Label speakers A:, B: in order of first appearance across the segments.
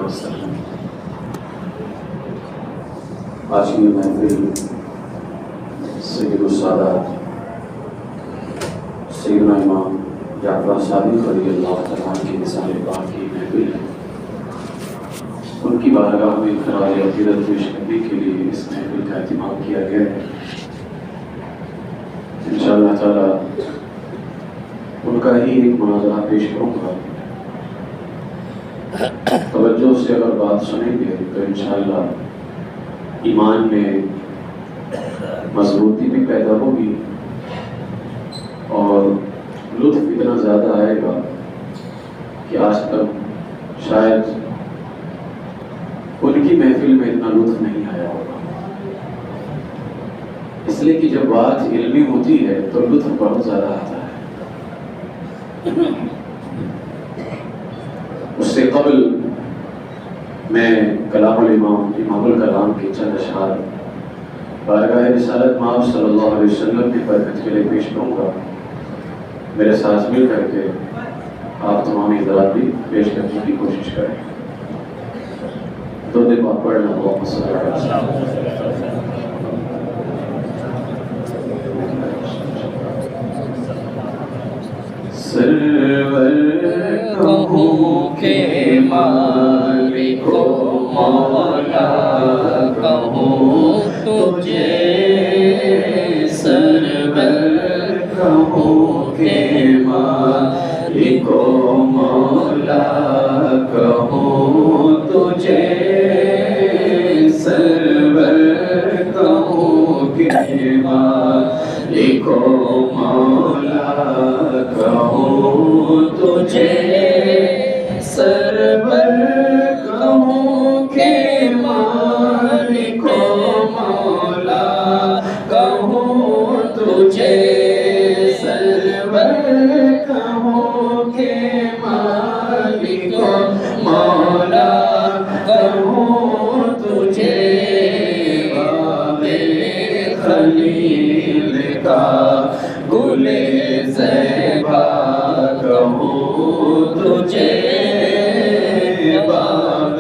A: وسلم۔ آج کی محفل سید السادات سیدنا امام جعفر صادق رضی اللہ تعالیٰ عنہ کی مثال پاک کی محفل ہے۔ ان کی بارگاہ میں خراج عقیدت پیش کرنے کے لیے اس محفل کا اہتمام کیا گیا ہے۔ انشاءاللہ تعالیٰ ان کا ہی ایک مناظرہ پیش کروں گا۔ توجہ سے اگر بات سنیں گے تو انشاءاللہ ایمان میں مضبوطی بھی پیدا ہوگی اور لطف اتنا زیادہ آئے گا کہ آج تک شاید ان کی محفل میں اتنا لطف نہیں آیا ہوگا، اس لیے کہ جب بات علمی ہوتی ہے تو لطف بہت زیادہ آتا ہے۔ اس سے قبل میں کلام الامام امام الکلام کے چند اشعار بارگاہ رسالت مآب صلی اللہ علیہ وسلم کی برکت کے لیے پیش کروں گا۔ میرے ساتھ مل کر کے آپ تمام حضرات بھی پیش کرنے کی کوشش کریں۔ دو دن بعد پڑھنا اللہم صلی اللہ علیہ وسلم۔
B: سرور کہوں کہ مالک و مولا کہوں تجھے، سرور کہوں کہ مالک و مولا کہوں تجھے، سرور کہوں کہ مالک و مولا کہوں تجھے، سرور کہوں کہ مالک و مولا کہوں تجھے، سرور کہوں کہ مالک و مولا کہوں تجھے، باب خلیل کا گل زیبا کہوں تجھے، باب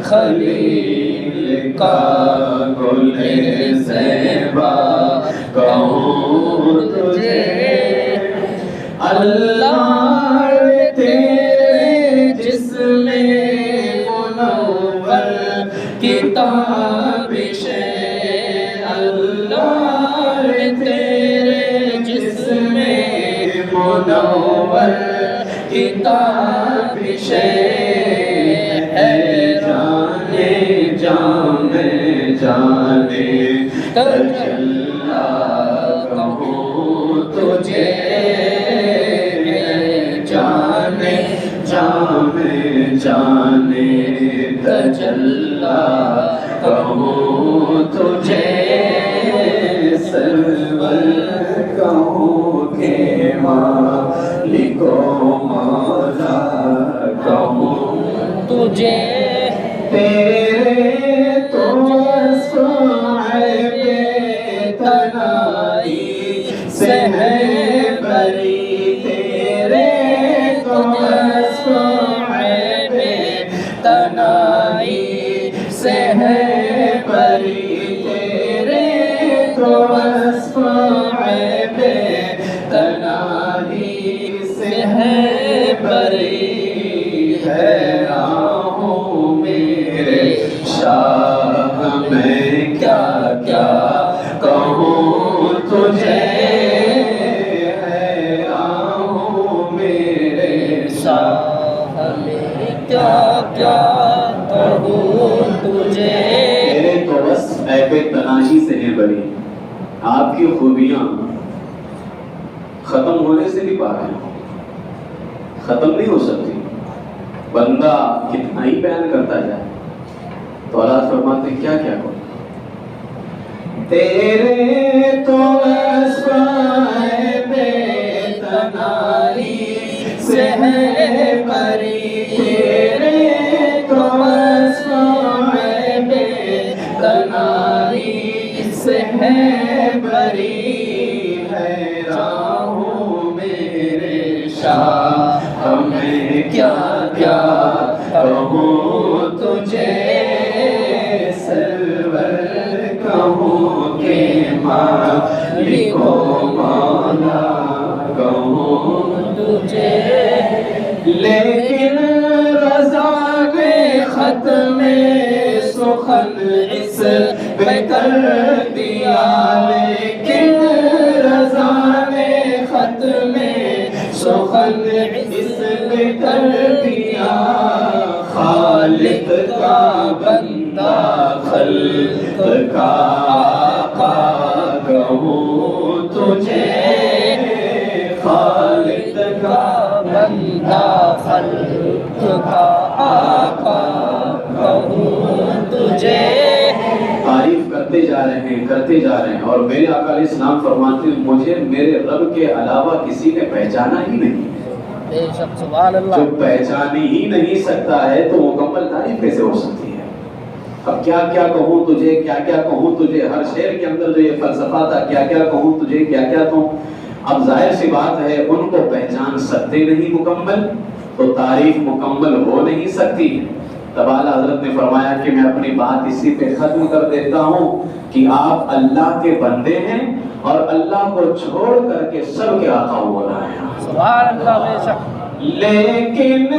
B: خلیل کا گل زیبا کہوں تجھے، اللہ تیرے جسم منور کتابش ہے، اللہ تیرے جسم منور کتابش ہے، جانے جانے جانے تجلی کہوں تجھے، جانے جانے جانے تجلی کہوں تجھے، سرور کہوں کہ مالک و مولا کہوں تجھے، تیرے تو صاحب تنائی سے ہے بری، تیرے تو صاحب تنائی سے ہے بری، تیرے تو صاحب تنائی سے ہے بری، ہے آہوں میرے شاہ میں کیا کیا کہوں تجھے، ہے آہوں میرے شاہ میں کیا کیا کہوں تجھے،
A: میرے تو بس عیب تناہی سے ہے بری، آپ کی خوبیاں ختم ہونے سے بھی پاک ہیں، ختم نہیں ہو سکتی، بندہ کتنا ہی بیان کرتا جائے۔ تو اللہ فرماتے ہیں کیا کیا کرو،
B: تیرے تو صاحب تنائی سے ہے بری، تیرے تو صاحب تنائی سے ہے بری، ہے راہوں میرے شاہ ہمیں کیا کیا کہوں لکھو مولا کہوں تجھے، لیکن رضا نے ختم سخن اس پہ کر دیا، لیکن رضا نے ختم سخن اس پہ کر دیا، خالق کا بندہ خلق کا آقا کہوں تجھے، خالق کا بندہ خلق کا آقا کہوں تجھے۔
A: تعریف کرتے جا رہے ہیں کرتے جا رہے ہیں، اور میرے آقا علیہ السلام فرماتے ہیں مجھے میرے رب کے علاوہ کسی نے پہچانا ہی نہیں۔
B: بے شک سبحان اللہ۔
A: جو پہچان ہی نہیں سکتا ہے تو مکمل تعریف کیسے ہو سکتی ہے؟ اب کیا کیا کہوں تجھے، کیا کیا کہوں تجھے، ہر شعر کے اندر جو یہ فلسفہ تھا کیا کیا کہوں تجھے، کیا کیا تو اب ظاہر سی بات ہے ان کو پہچان سکتے نہیں مکمل، تو تعریف مکمل ہو نہیں سکتی۔ تب اعلیٰ حضرت نے فرمایا کہ میں اپنی بات اسی پہ ختم کر دیتا ہوں کہ آپ اللہ کے بندے ہیں اور اللہ کو چھوڑ کر کے سب کے آقا ہو رہا ہے۔
B: سبحان اللہ بے شک۔
A: لیکن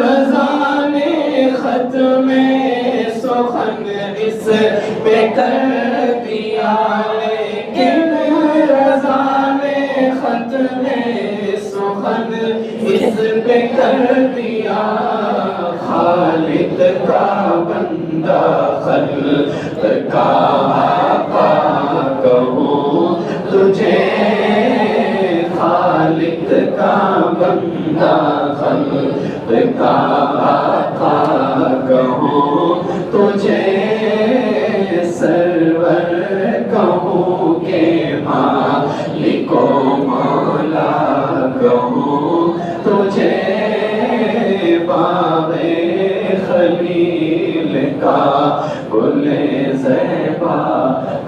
A: رضا نے ختم سخن اس پہ کر دیا، لیکن رضا نے ختم سخن اس پہ کر دیا، خالق کا بندہ خلق کا آقا کہوں تجھے، خالق کا بندہ خلق کا آقا کہوں تجھے، سرور کہوں کہ مالک و مولا کہوں تجھے، باغ خلیل کا گل زیبا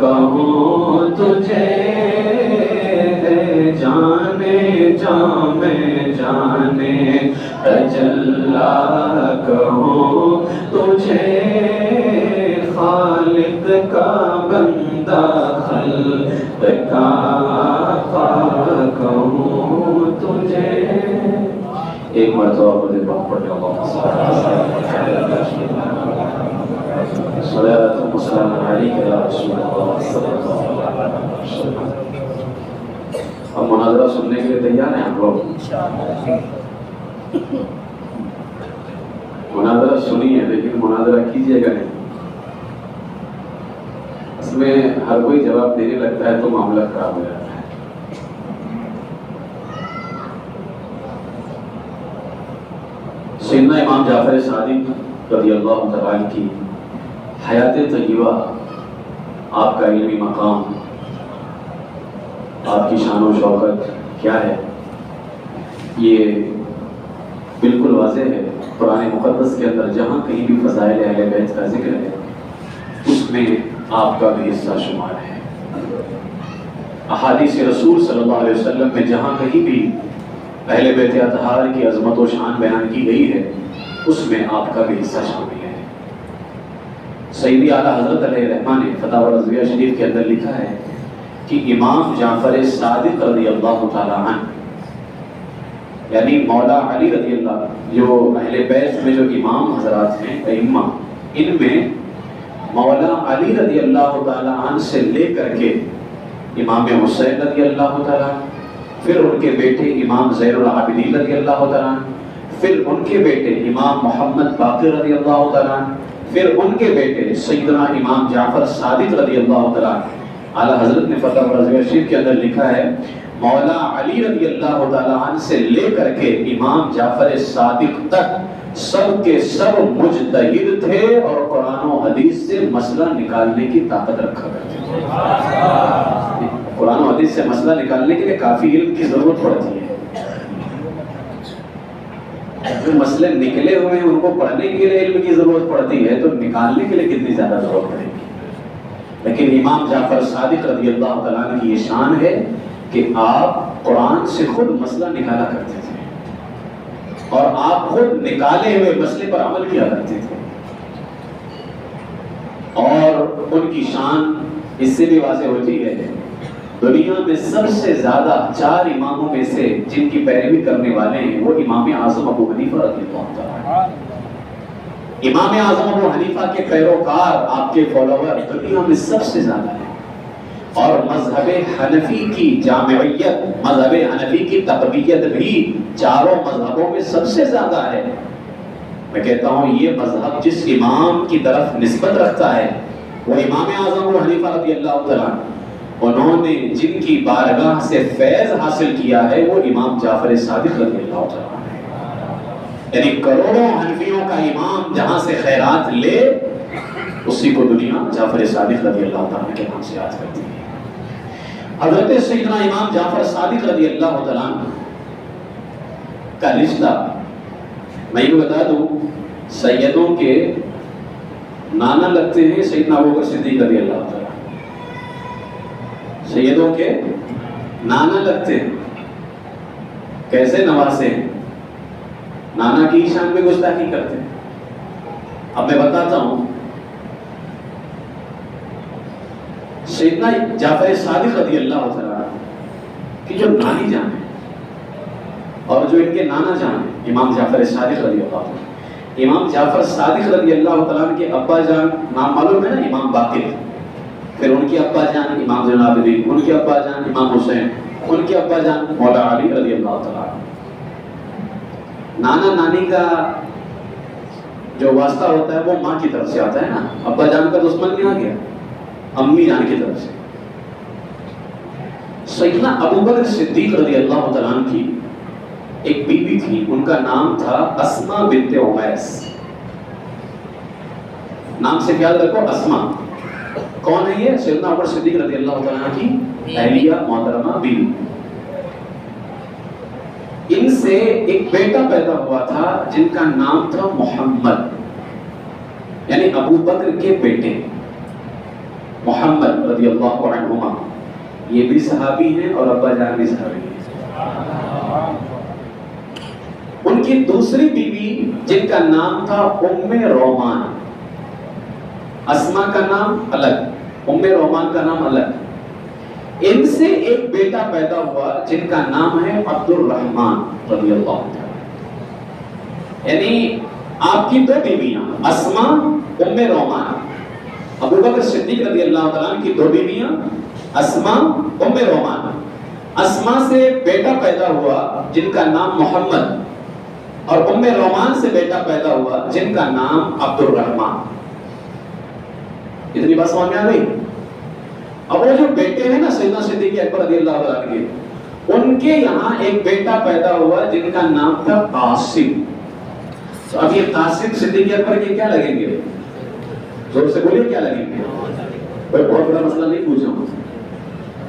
A: کہوں تجھے، جانے جام جانے تجلا کہوں تجھے، خالق کا بندہ خلق کا آقا کہوں تجھے۔ ایک مرتبہ مجھے بہت پڑھنے اللہ صلاۃ و سلام علیک یا رسول اللہ صلی اللہ علیہ وسلم۔ اب مناظرہ سننے کے لیے تیار ہیں آپ لوگ؟ مناظرہ سنیے لیکن مناظرہ کیجیے گا نہیں، اس میں ہر کوئی جواب دینے لگتا ہے تو معاملہ خراب ہو جاتا ہے۔ سیدنا امام جعفر صادق رضی اللہ تعالیٰ کی حیات طیبہ، آپ کا علمی مقام، آپ کی شان و شوکت کیا ہے، یہ بالکل واضح ہے۔ قرآن مقدس کے اندر جہاں کہیں بھی فضائل اہل بیت کا ذکر ہے اس میں آپ کا بھی حصہ شمار ہے۔ احادیث رسول صلی اللہ علیہ وسلم میں جہاں کہیں بھی اہل بیت اطہار کی عظمت و شان بیان کی گئی ہے اس میں آپ کا بھی حصہ شامل ہے۔ سیدی اعلیٰ حضرت علیہ الرحمہ نے فتاوی رضویہ شریف کے اندر لکھا ہے کہ امام جعفر صادق رضی اللہ تعالیٰ عنہ، یعنی مولا علی رضی اللہ، جو اہل بیت میں جو امام حضرات ہیں ائمہ، ان میں مولا علی رضی اللہ تعالیٰ عنہ سے لے کر کے امام حسین رضی اللہ تعالیٰ عنہ، پھر ان کے بیٹے امام زین العابدین رضی اللہ تعالیٰ عنہ، پھر ان کے بیٹے امام محمد باقر رضی اللہ تعالیٰ عنہ، پھر ان کے بیٹے سیدنا امام جعفر صادق رضی اللہ تعالیٰ عنہ۔ اعلیٰ حضرت نے فتاوی رضویہ شریف کے اندر لکھا ہے مولا علی رضی اللہ تعالیٰ عنہ سے لے کر کے امام جعفر صادق تک سب کے سب مجتہد تھے اور قرآن و حدیث سے مسئلہ نکالنے کی طاقت رکھا کرتے تھے۔ قرآن و حدیث سے مسئلہ نکالنے کے لیے کافی علم کی ضرورت پڑتی ہے۔ جو مسئلے نکلے ہوئے ہیں ان کو پڑھنے کے لیے علم کی ضرورت پڑتی ہے تو نکالنے کے لیے کتنی زیادہ ضرورت پڑے گی۔ لیکن امام جعفر صادق رضی اللہ تعالیٰ عنہ کی یہ شان ہے کہ آپ قرآن سے خود مسئلہ نکالا کرتے تھے اور آپ خود نکالے ہوئے مسئلے پر عمل کیا کرتے تھے، اور ان کی شان اس سے بھی واضح ہوتی ہے دنیا میں سب سے زیادہ 4 اماموں میں سے جن کی پیروی کرنے والے ہیں وہ امام اعظم ابو حنیفہ رضی اللہ عنہ۔ امام اعظم ابو حنیفہ کے پیروکار، آپ کے فالوور دنیا میں سب سے زیادہ ہیں، اور مذہب حنفی کی جامعیت، مذہب حنفی کی تقویت بھی چاروں مذہبوں میں سب سے زیادہ ہے۔ میں کہتا ہوں یہ مذہب جس امام کی طرف نسبت رکھتا ہے وہ امام اعظم ابو حنیفہ رضی اللہ تعالیٰ عنہ، انہوں نے جن کی بارگاہ سے فیض حاصل کیا ہے وہ امام جعفر صادق رضی اللہ تعالیٰ عنہ، یعنی کروڑوں حنفیوں کا امام جہاں سے خیرات لے اسی کو دنیا جعفر صادق رضی اللہ تعالیٰ عنہ کے نام سے یاد کرتی ہے۔ حضرت سیدنا امام جعفر صادق رضی اللہ تعالیٰ عنہ کا رشتہ میں یہ بتا دوں، سیدوں کے نانا لگتے ہیں سیدنا ابوبکر صدیق رضی اللہ تعالیٰ، سیدوں کے نانا لگتے ہیں، کیسے نواسے ہیں، نانا کی شان میں گستاخی کرتے ہیں۔ اب میں بتاتا ہوں، سیدنا جعفر صادق رضی اللہ تعالیٰ کی جو نانی جان ہے اور جو ان کے نانا جان ہے امام جعفر صادق رضی اللہ تعالیٰ، امام جعفر صادق رضی اللہ تعالیٰ کے ابا جان نام معلوم ہے نا، امام باقر، پھر ان کے ابا جان امام زین العابدین، ان کے ابا جان امام حسین، ان کے ابا جان مولا علی رضی اللہ تعالیٰ۔ نانا نانی کا جو واسطہ ہوتا ہے وہ ماں کی طرف سے آتا ہے نا، ابا جان کا دشمن نہیں آ گیا، امی جان کی طرف سے۔ سیدنا ابوبکر صدیق رضی اللہ تعالیٰ عنہ کی ایک بیوی تھی، ان کا نام تھا اسما بنت عمیس، نام سے خیال رکھو اسما۔ کون ہے یہ؟ سیدنا ابوبکر صدیق رضی اللہ تعالیٰ عنہ کی اہلیہ محترمہ بیوی۔ ان سے ایک بیٹا پیدا ہوا تھا جن کا نام تھا محمد، یعنی ابو بکر کے بیٹے محمد رضی اللہ عنہما، یہ بھی صحابی ہیں اور ابا جان بھی صحابی ہیں۔ ان کی دوسری بیوی جن کا نام تھا ام رومان، اسما کا نام الگ، ام رومان کا نام الگ۔ ان سے ایک بیٹا پیدا ہوا جن کا نام ہے عبد الرحمن رضی اللہ عنہ، یعنی آپ کی 2 بیویاں اسما ام رومان، ابو بکر صدیق رضی اللہ تعالیٰ عنہ کی 2 بیویاں اسما ام رومان۔ اسما سے بیٹا پیدا ہوا جن کا نام محمد، اور ام رومان سے بیٹا پیدا ہوا جن کا نام عبد الرحمن۔ اتنی بات سمجھ میں آ گئی؟ اب وہ جو بیٹے ہیں نا سیدنا صدیق اکبر رضی اللہ عنہ کے، ان کے یہاں ایک بیٹا پیدا ہوا جن کا نام تھا قاسم۔ تو اب یہ قاسم صدیق اکبر کے کیا لگیں گے؟ زور سے بولیے کیا لگیں گے؟ کوئی بہت بڑا مسئلہ نہیں پوچھا ہوں،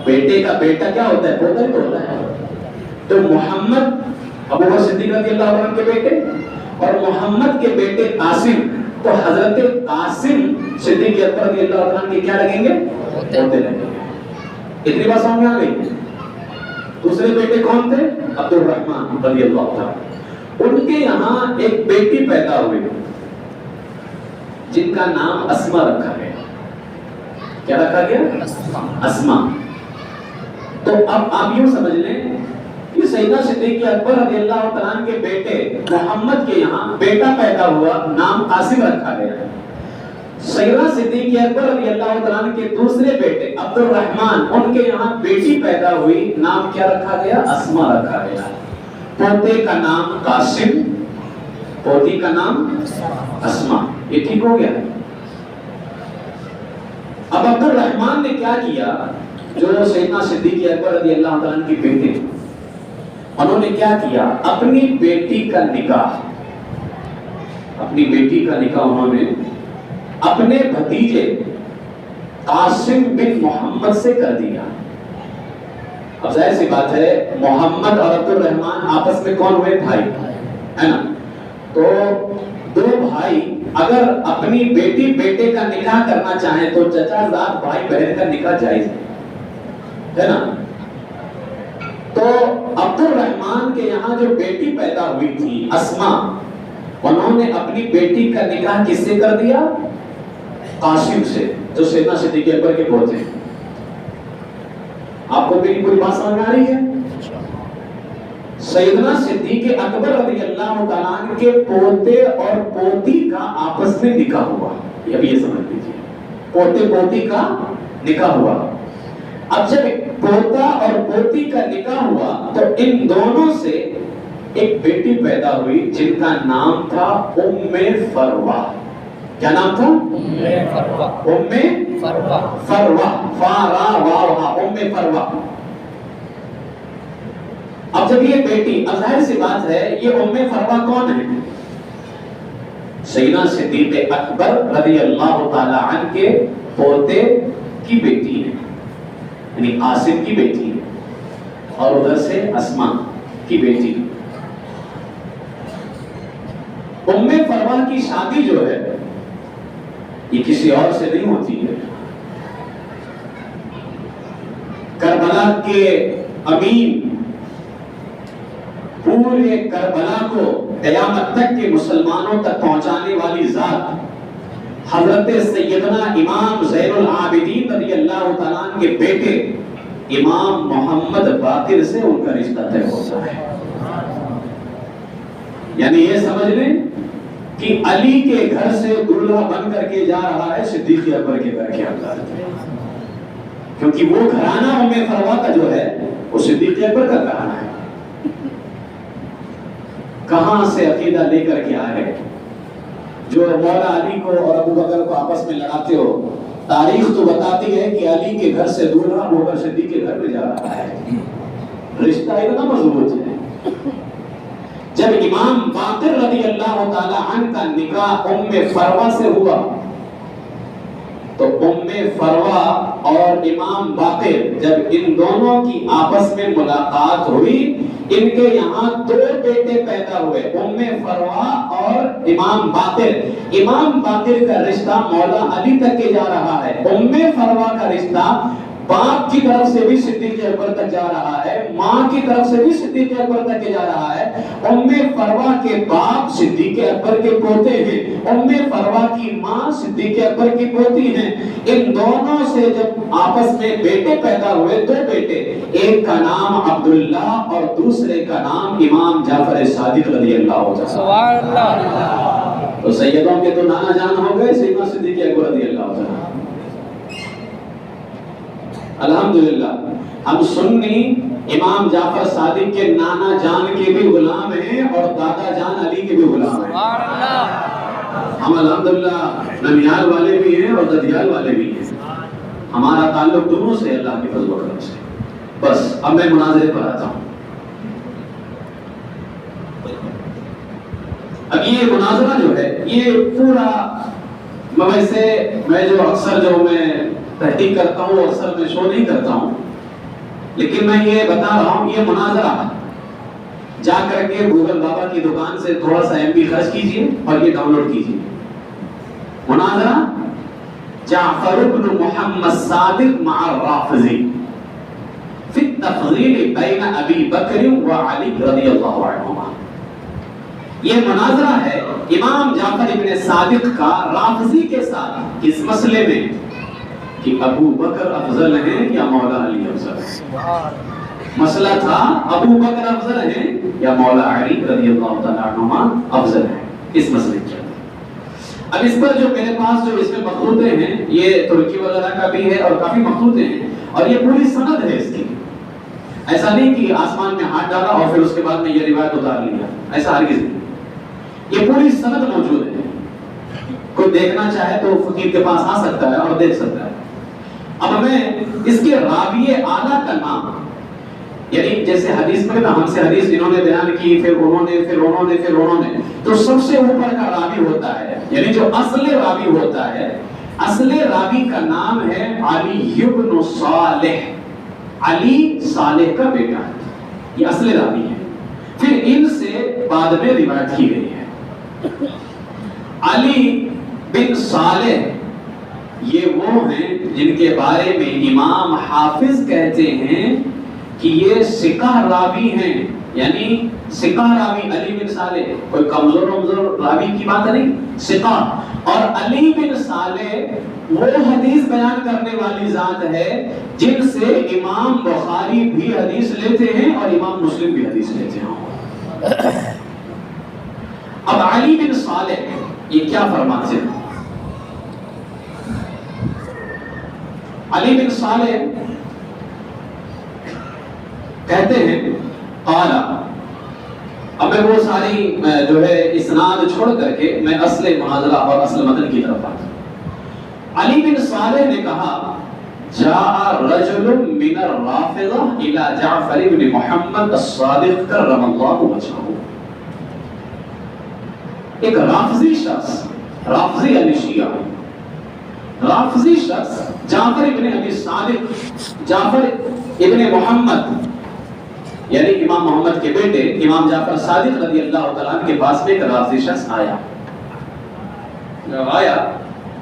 A: بیٹے کا بیٹا کیا ہوتا ہے؟ پوتا ہی تو ہوتا ہے۔ تو محمد ابو بکر صدیق رضی اللہ عنہ کے بیٹے اور محمد کے بیٹے قاسم، تو حضرت قاسم صدیق اکبر رضی اللہ عنہ کے کیا لگیں گے؟ پوتے لگیں گے۔ اتنی بات سمجھ میں آ گئی؟ دوسرے بیٹے کون تھے؟ عبد الرحمن رضی اللہ عنہ، ان کے یہاں ایک بیٹی پیدا ہوئی جن کا نام اسما رکھا گیا۔ کیا رکھا گیا؟ اسما۔ تو اب آپ یوں سمجھ لیں کہ سیدنا صدیق اکبر رضی اللہ تعالیٰ عنہ کے بیٹے محمد کے یہاں بیٹا پیدا ہوا، نام قاسم رکھا گیا۔ سیدنا صدیق اکبر رضی اللہ تعالیٰ عنہ کے دوسرے بیٹے عبد الرحمن، ان کے یہاں بیٹی پیدا ہوئی، نام کیا رکھا گیا؟ اسما رکھا گیا۔ پوتے کا نام قاسم، پوتی کا نام اسما۔ یہ ٹھیک ہو گیا؟ اب عبد الرحمن نے کیا کیا؟ جو سیدنا صدیق اکبر رضی اللہ تعالیٰ عنہ کے بیٹے، انہوں نے کیا کیا؟ اپنی بیٹی کا نکاح، اپنی بیٹی کا نکاح انہوں نے اپنے بھتیجے قاسم بن محمد سے کر دیا۔ اب ظاہر سی بات ہے محمد اور عبد الرحمن آپس میں کون ہوئے؟ بھائی ہے نا۔ تو 2 بھائی اگر اپنی بیٹی بیٹے کا نکاح کرنا چاہیں تو چچا زاد بھائی بہن کا نکاح جائز ہے نا۔ تو عبد الرحمن کے یہاں جو بیٹی پیدا ہوئی تھی اسما، انہوں نے اپنی بیٹی کا نکاح کس سے کر دیا؟ قاسم سے، جو سیدنا صدیق اکبر کے پوتے۔ آپ کو میری کوئی بات سمجھ آ رہی ہے؟ سیدنا صدیق اکبر رضی اللہ تعالیٰ عنہ کے پوتے اور پوتی کا آپس میں نکاح ہوا. یہ بھی یہ سمجھ لیجیے، پوتے پوتی کا نکاح ہوا. اب جب پوتا اور پوتی کا نکاح ہوا تو ان دونوں سے ایک بیٹی پیدا ہوئی جن کا نام تھا ام فروہ. کیا نام تھا؟ ام فروہ. فارا واوا ام فروہ. اب جب یہ بیٹی، اب ظاہر سی بات ہے یہ ام فروہ کون ہے؟ سیدنا صدیق اکبر رضی اللہ تعالی عنہ کے پوتے کی بیٹی ہے، یعنی عاصم کی بیٹی ہے، اور ادھر سے اسماء کی بیٹی. ام فروہ کی شادی جو ہے یہ کسی اور سے نہیں ہوتی ہے. کربلا کے امین، پورے کربلا کو قیامت تک کے مسلمانوں تک پہنچانے والی ذات حضرت سیدنا امام زین العابدین رضی اللہ تعالیٰ عنہ کے بیٹے امام محمد باقر سے ان کا رشتہ طے ہوتا ہے. یعنی یہ سمجھ لیں کہ علی کے گھر سے دلہا بن کر کے جا رہا ہے صدیق اکبر کے گھر کے اندر، کیونکہ وہ گھرانہ ام فروہ کا جو ہے وہ صدیق اکبر کا گھرانہ ہے. کہاں سے عقیدہ لے کر کے آئے جو مولا علی کو اور ابو بکر کو آپس میں لڑاتے ہو؟ تاریخ تو بتاتی ہے کہ علی کے گھر سے دلہا ابو بکر صدیق کے گھر میں جا رہا ہے. رشتہ اتنا مضبوط ہے. جب امام باقر رضی اللہ تعالی عنہ کا نکاح ام فروہ سے ہوا تو ام فروہ اور امام باقر جب ان دونوں کی آپس میں ملاقات ہوئی، ان کے یہاں دو بیٹے پیدا ہوئے، ام فروہ اور امام باقر. امام باقر کا رشتہ مولا علی تک کے جا رہا ہے، ام فروہ کا رشتہ باپ کی طرف سے بھی صدیق اکبر تک جا رہا ہے، ماں کی طرف سے بھی صدیق اکبر تک کے جا رہا ہے. ام فروہ کے باپ صدیق اکبر کے پوتے ہیں، ام فروہ کی ماں صدیق اکبر کی پوتی ہیں. ان دونوں سے جب آپس میں بیٹے پیدا ہوئے، دو بیٹے، ایک کا نام عبداللہ اور دوسرے کا نام امام جعفر صادق رضی اللہ عنہ. سبحان اللہ. تو سیدوں کے تو نانا جان ہو گئے سیدنا صدیق اکبر رضی اللہ عنہ. الحمدللہ ہم سنی امام جعفر صادق کے نانا جان کے بھی غلام ہیں اور دادا جان علی کے بھی غلام ہیں. ہم الحمدللہ ننیال والے بھی ہیں اور ددیال والے بھی ہیں. ہمارا تعلق دونوں سے اللہ کے فضل و کرم سے. بس اب میں مناظرے پر آتا ہوں. اب یہ مناظرہ جو ہے یہ پورا میں جو اکثر جو میں تحقیق کرتا ہوں اکثر میں شو نہیں کرتا ہوں، لیکن میں یہ بتا رہا ہوں یہ مناظرہ جا کر کے گوگل بابا کی دکان سے تھوڑا سا ایم بی خرچ کیجئے اور یہ ڈاؤن لوڈ کیجئے. مناظرہ جعفر بن محمد صادق مع الرافضی فی التفضیل بین ابی بکر و علی رضی اللہ عنہما. یہ مناظرہ ہے امام جعفر ابن صادق کا رافضی کے ساتھ اس مسئلے میں کہ ابو بکر افضل ہیں یا مولا علی افضل ہیں. مسئلہ تھا ابو بکر افضل ہیں یا مولا علی رضی اللہ تعالیٰ عنہما افضل ہیں. اس مسئلے کے اب اس پر جو میرے پاس جو اس میں مخطوطے ہیں یہ ترکی وغیرہ کا بھی ہے اور کافی مخطوطے ہیں اور یہ پوری سند ہے اس کی. ایسا نہیں کہ آسمان میں ہاتھ ڈالا اور پھر اس کے بعد میں یہ روایت اتار لیا، ایسا ہرگز نہیں. یہ پوری سند موجود ہے. کوئی دیکھنا چاہے تو فقیر کے پاس آ سکتا ہے اور دیکھ سکتا ہے. اب ہمیں اس کے راوی اعلیٰ کا نام، یعنی جیسے حدیث میں ہم سے حدیث انہوں نے بیان کی پھر انہوں نے تو سب سے اوپر کا راوی ہوتا ہے، یعنی جو اصل راوی ہوتا ہے، اصل راوی کا نام ہے علی بن صالح. علی صالح کا بیٹا ہے، یہ اصل راوی ہے. پھر ان سے بعد میں روایت کی گئی ہے. علی بن صالح یہ وہ ہیں جن کے بارے میں امام حافظ کہتے ہیں کہ یہ ثقہ راوی ہیں، یعنی ثقہ راوی علی بن صالح، کوئی کمزور راوی کی بات نہیں، ثقہ. اور علی بن صالح وہ حدیث بیان کرنے والی ذات ہے جن سے امام بخاری بھی حدیث لیتے ہیں اور امام مسلم بھی حدیث لیتے ہیں. اب علی بن صالح یہ کیا فرماتے ہیں؟ علی بن صالح کہتے ہیں قال، اب میں وہ ساری جو ہے اسناد چھوڑ کر کے میں اصل مناظرہ اور اصل متن کی طرف آتا ہوں. علی بن صالح نے کہا جاء رجل من الرافضہ الى جعفر بن محمد الصادق کرم اللہ وجہہ. ایک رافضی شخص، رافضی یعنی شیعہ، رافضی شخص جعفر ابن ابی صادق، جعفر ابن محمد یعنی امام محمد کے بیٹے امام جعفر صادق رضی اللہ تعالیٰ عنہ کے پاس میں ایک رافضی شخص آیا. جب آیا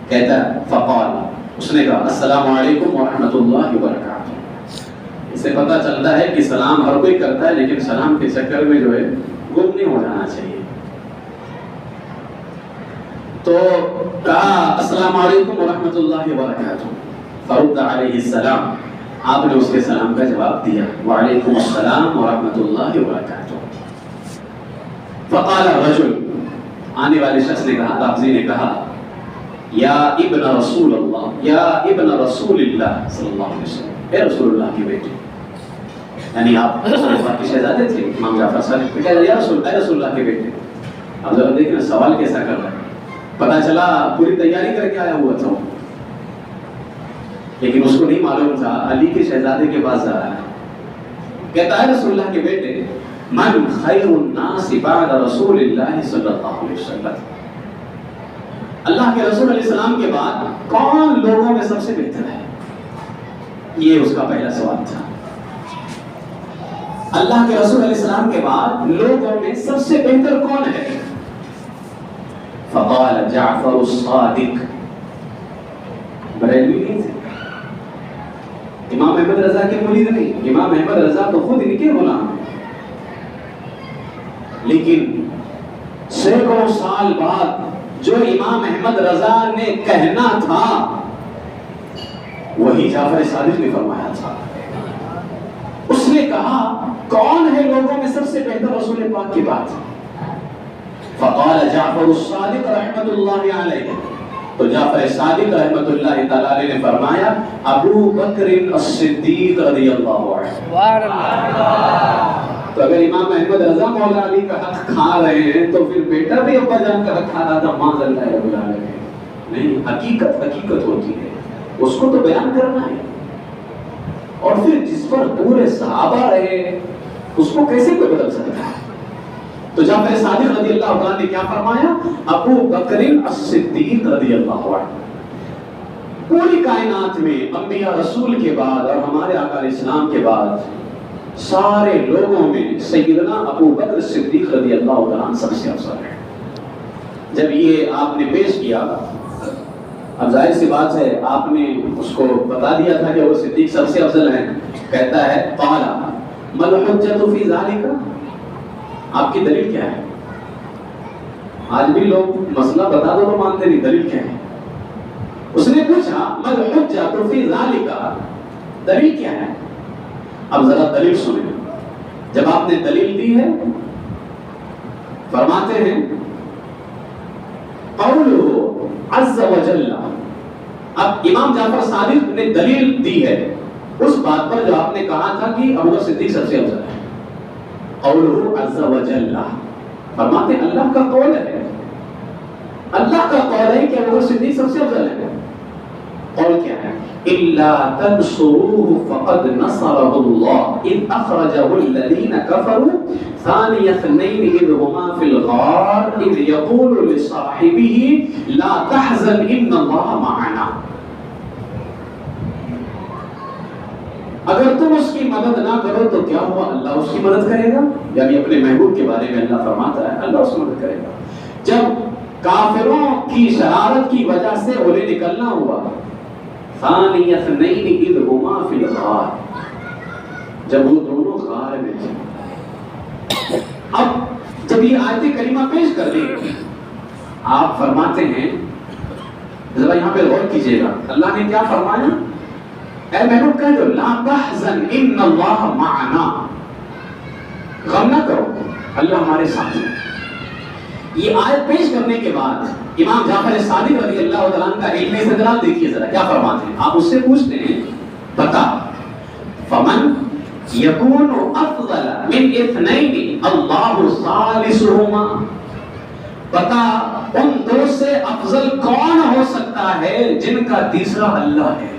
A: کہتا ہے فقال، اس نے کہا السلام علیکم ورحمۃ اللہ وبرکاتہ. اسے پتہ چلتا ہے کہ سلام ہر کوئی کرتا ہے لیکن سلام کے چکر میں جو ہے گم نہیں ہو جانا چاہیے. تو کہا السلام علیکم ورحمۃ اللہ وبرکاتہ. فرد علیہ السلام، آپ نے اس کے سلام کا جواب دیا وعلیکم السلام ورحمۃ اللہ وبرکاتہ. فقال الرجل، آنے والے شخص نے کہا، لفظی نے کہا یا ابن رسول اللہ، یا ابن رسول اللہ صلی اللہ علیہ وسلم، اے رسول اللہ کے بیٹے. یعنی آپ رسول اللہ کے شہزادے تھے امام جعفر صادق. کہا یا رسول، اے رسول اللہ کے بیٹے. اب ذرا دیکھیں سوال کیسا کر رہا ہے. پتہ چلا پوری تیاری کر کے آیا ہوا تھا لیکن اس کو نہیں معلوم تھا علی کے شہزادے کے پاس جا رہا ہے. کہتا ہے رسول اللہ کے بیٹے من خیر الناس بعد رسول اللہ صلی اللہ علیہ وسلم، اللہ کے رسول علیہ السلام کے بعد کون لوگوں میں سب سے بہتر ہے؟ یہ اس کا پہلا سوال تھا. اللہ کے رسول علیہ السلام کے بعد لوگوں میں سب سے بہتر کون ہے؟ فقال جعفر الصادق. بریلوی نہیں تھے، امام احمد رضا کے مرید نہیں، امام احمد رضا تو خود ان کے غلام ہیں. لیکن سینکڑوں سال بعد جو امام احمد رضا نے کہنا تھا وہی جعفر صادق نے فرمایا تھا. اس نے کہا کون ہے لوگوں میں سب سے بہتر رسول پاک کی بات؟ فقال جعفر الصادق رحمت اللہ علیہ. تو جعفر صادق رحمت اللہ تعالی علیہ نے فرمایا ابو بکر الصدیق رضی اللہ عنہ. تو اگر امام احمد رضا مولا علی کا حق کھا رہے ہیں تو پھر بیٹا بھی ابا جان کا حق کھا رہا تھا. ماذ اللہ رب العالمین. نہیں، حقیقت ہوتی ہے، اس کو تو بیان کرنا ہے. اور پھر جس پر پورے صحابہ رہے اس کو کیسے کوئی بدل سکتا ہے؟ تو جعفر صادق رضی اللہ عنہ نے کیا فرمایا؟ ابو بکر الصدیق رضی اللہ عنہ. پوری کائنات میں انبیاء رسول کے بعد اور ہمارے آقا علیہ السلام کے بعد سارے لوگوں میں سیدنا ابو بکر صدیق رضی اللہ عنہ سب سے افضل ہے. جب یہ آپ نے پیش کیا، اب ظاہر سی بات ہے آپ نے اس کو بتا دیا تھا کہ وہ صدیق سب سے افضل ہیں. کہتا ہے قال ما الحجۃ فی ذلک، آپ کی دلیل کیا ہے؟ آج بھی لوگ مسئلہ بتا دو تو مانتے نہیں، دلیل کیا ہے؟ اس نے پوچھا ما الحجۃ فی ذلک، دلیل کیا ہے؟ اب ذرا دلیل سنیں. جب آپ نے دلیل دی ہے فرماتے ہیں قوله عز وجل. اب امام جعفر صادق نے دلیل دی ہے اس بات پر جو آپ نے کہا تھا کہ ابو بکر صدیق سب سے افضل ہے. قوله عز وجل، فرماتے ہیں اللہ کا قول ہے، اللہ کا قول ہے کہ ابو بکر صدیق سب سے افضل ہے. قول کیا ہے؟ الا تنصروه فقد نصره الله اذ اخرجه الذين كفروا ثاني اثنين اذ هما في الغار اذ يقول لصاحبه لا تحزن ان الله معنا. اگر تم اس کی مدد نہ کرو تو کیا ہوا؟ اللہ اس کی مدد کرے گا. یعنی اپنے محبوب کے بارے میں اللہ فرماتا ہے اللہ اس کی مدد کرے گا. جب کافروں کی شرارت کی وجہ سے انہیں نکلنا ہوا، ثانی اثنین اذ ہما فی الغار، جب وہ دونوں غار میں تھے. اب جب یہ آیت کریمہ پیش کر دی، آپ فرماتے ہیں، ذرا یہاں پہ غور کیجئے گا، اللہ نے کیا فرمایا؟ اے محبوب کہہ دو لا تحزن ان اللہ معنا، غم نہ کرو اللہ ہمارے ساتھ ہے۔ یہ آیت پیش کرنے کے بعد امام جعفر صادق رضی اللہ تعالیٰ عنہ کا علم استدلال دیکھیے ذرا کیا فرماتے ہیں۔ آپ اس سے پوچھتے ہیں بتا فمن یکون افضل من اثنین اللہ ثالثہما، بتا ان دو سے افضل کون ہو سکتا ہے جن کا تیسرا اللہ ہے،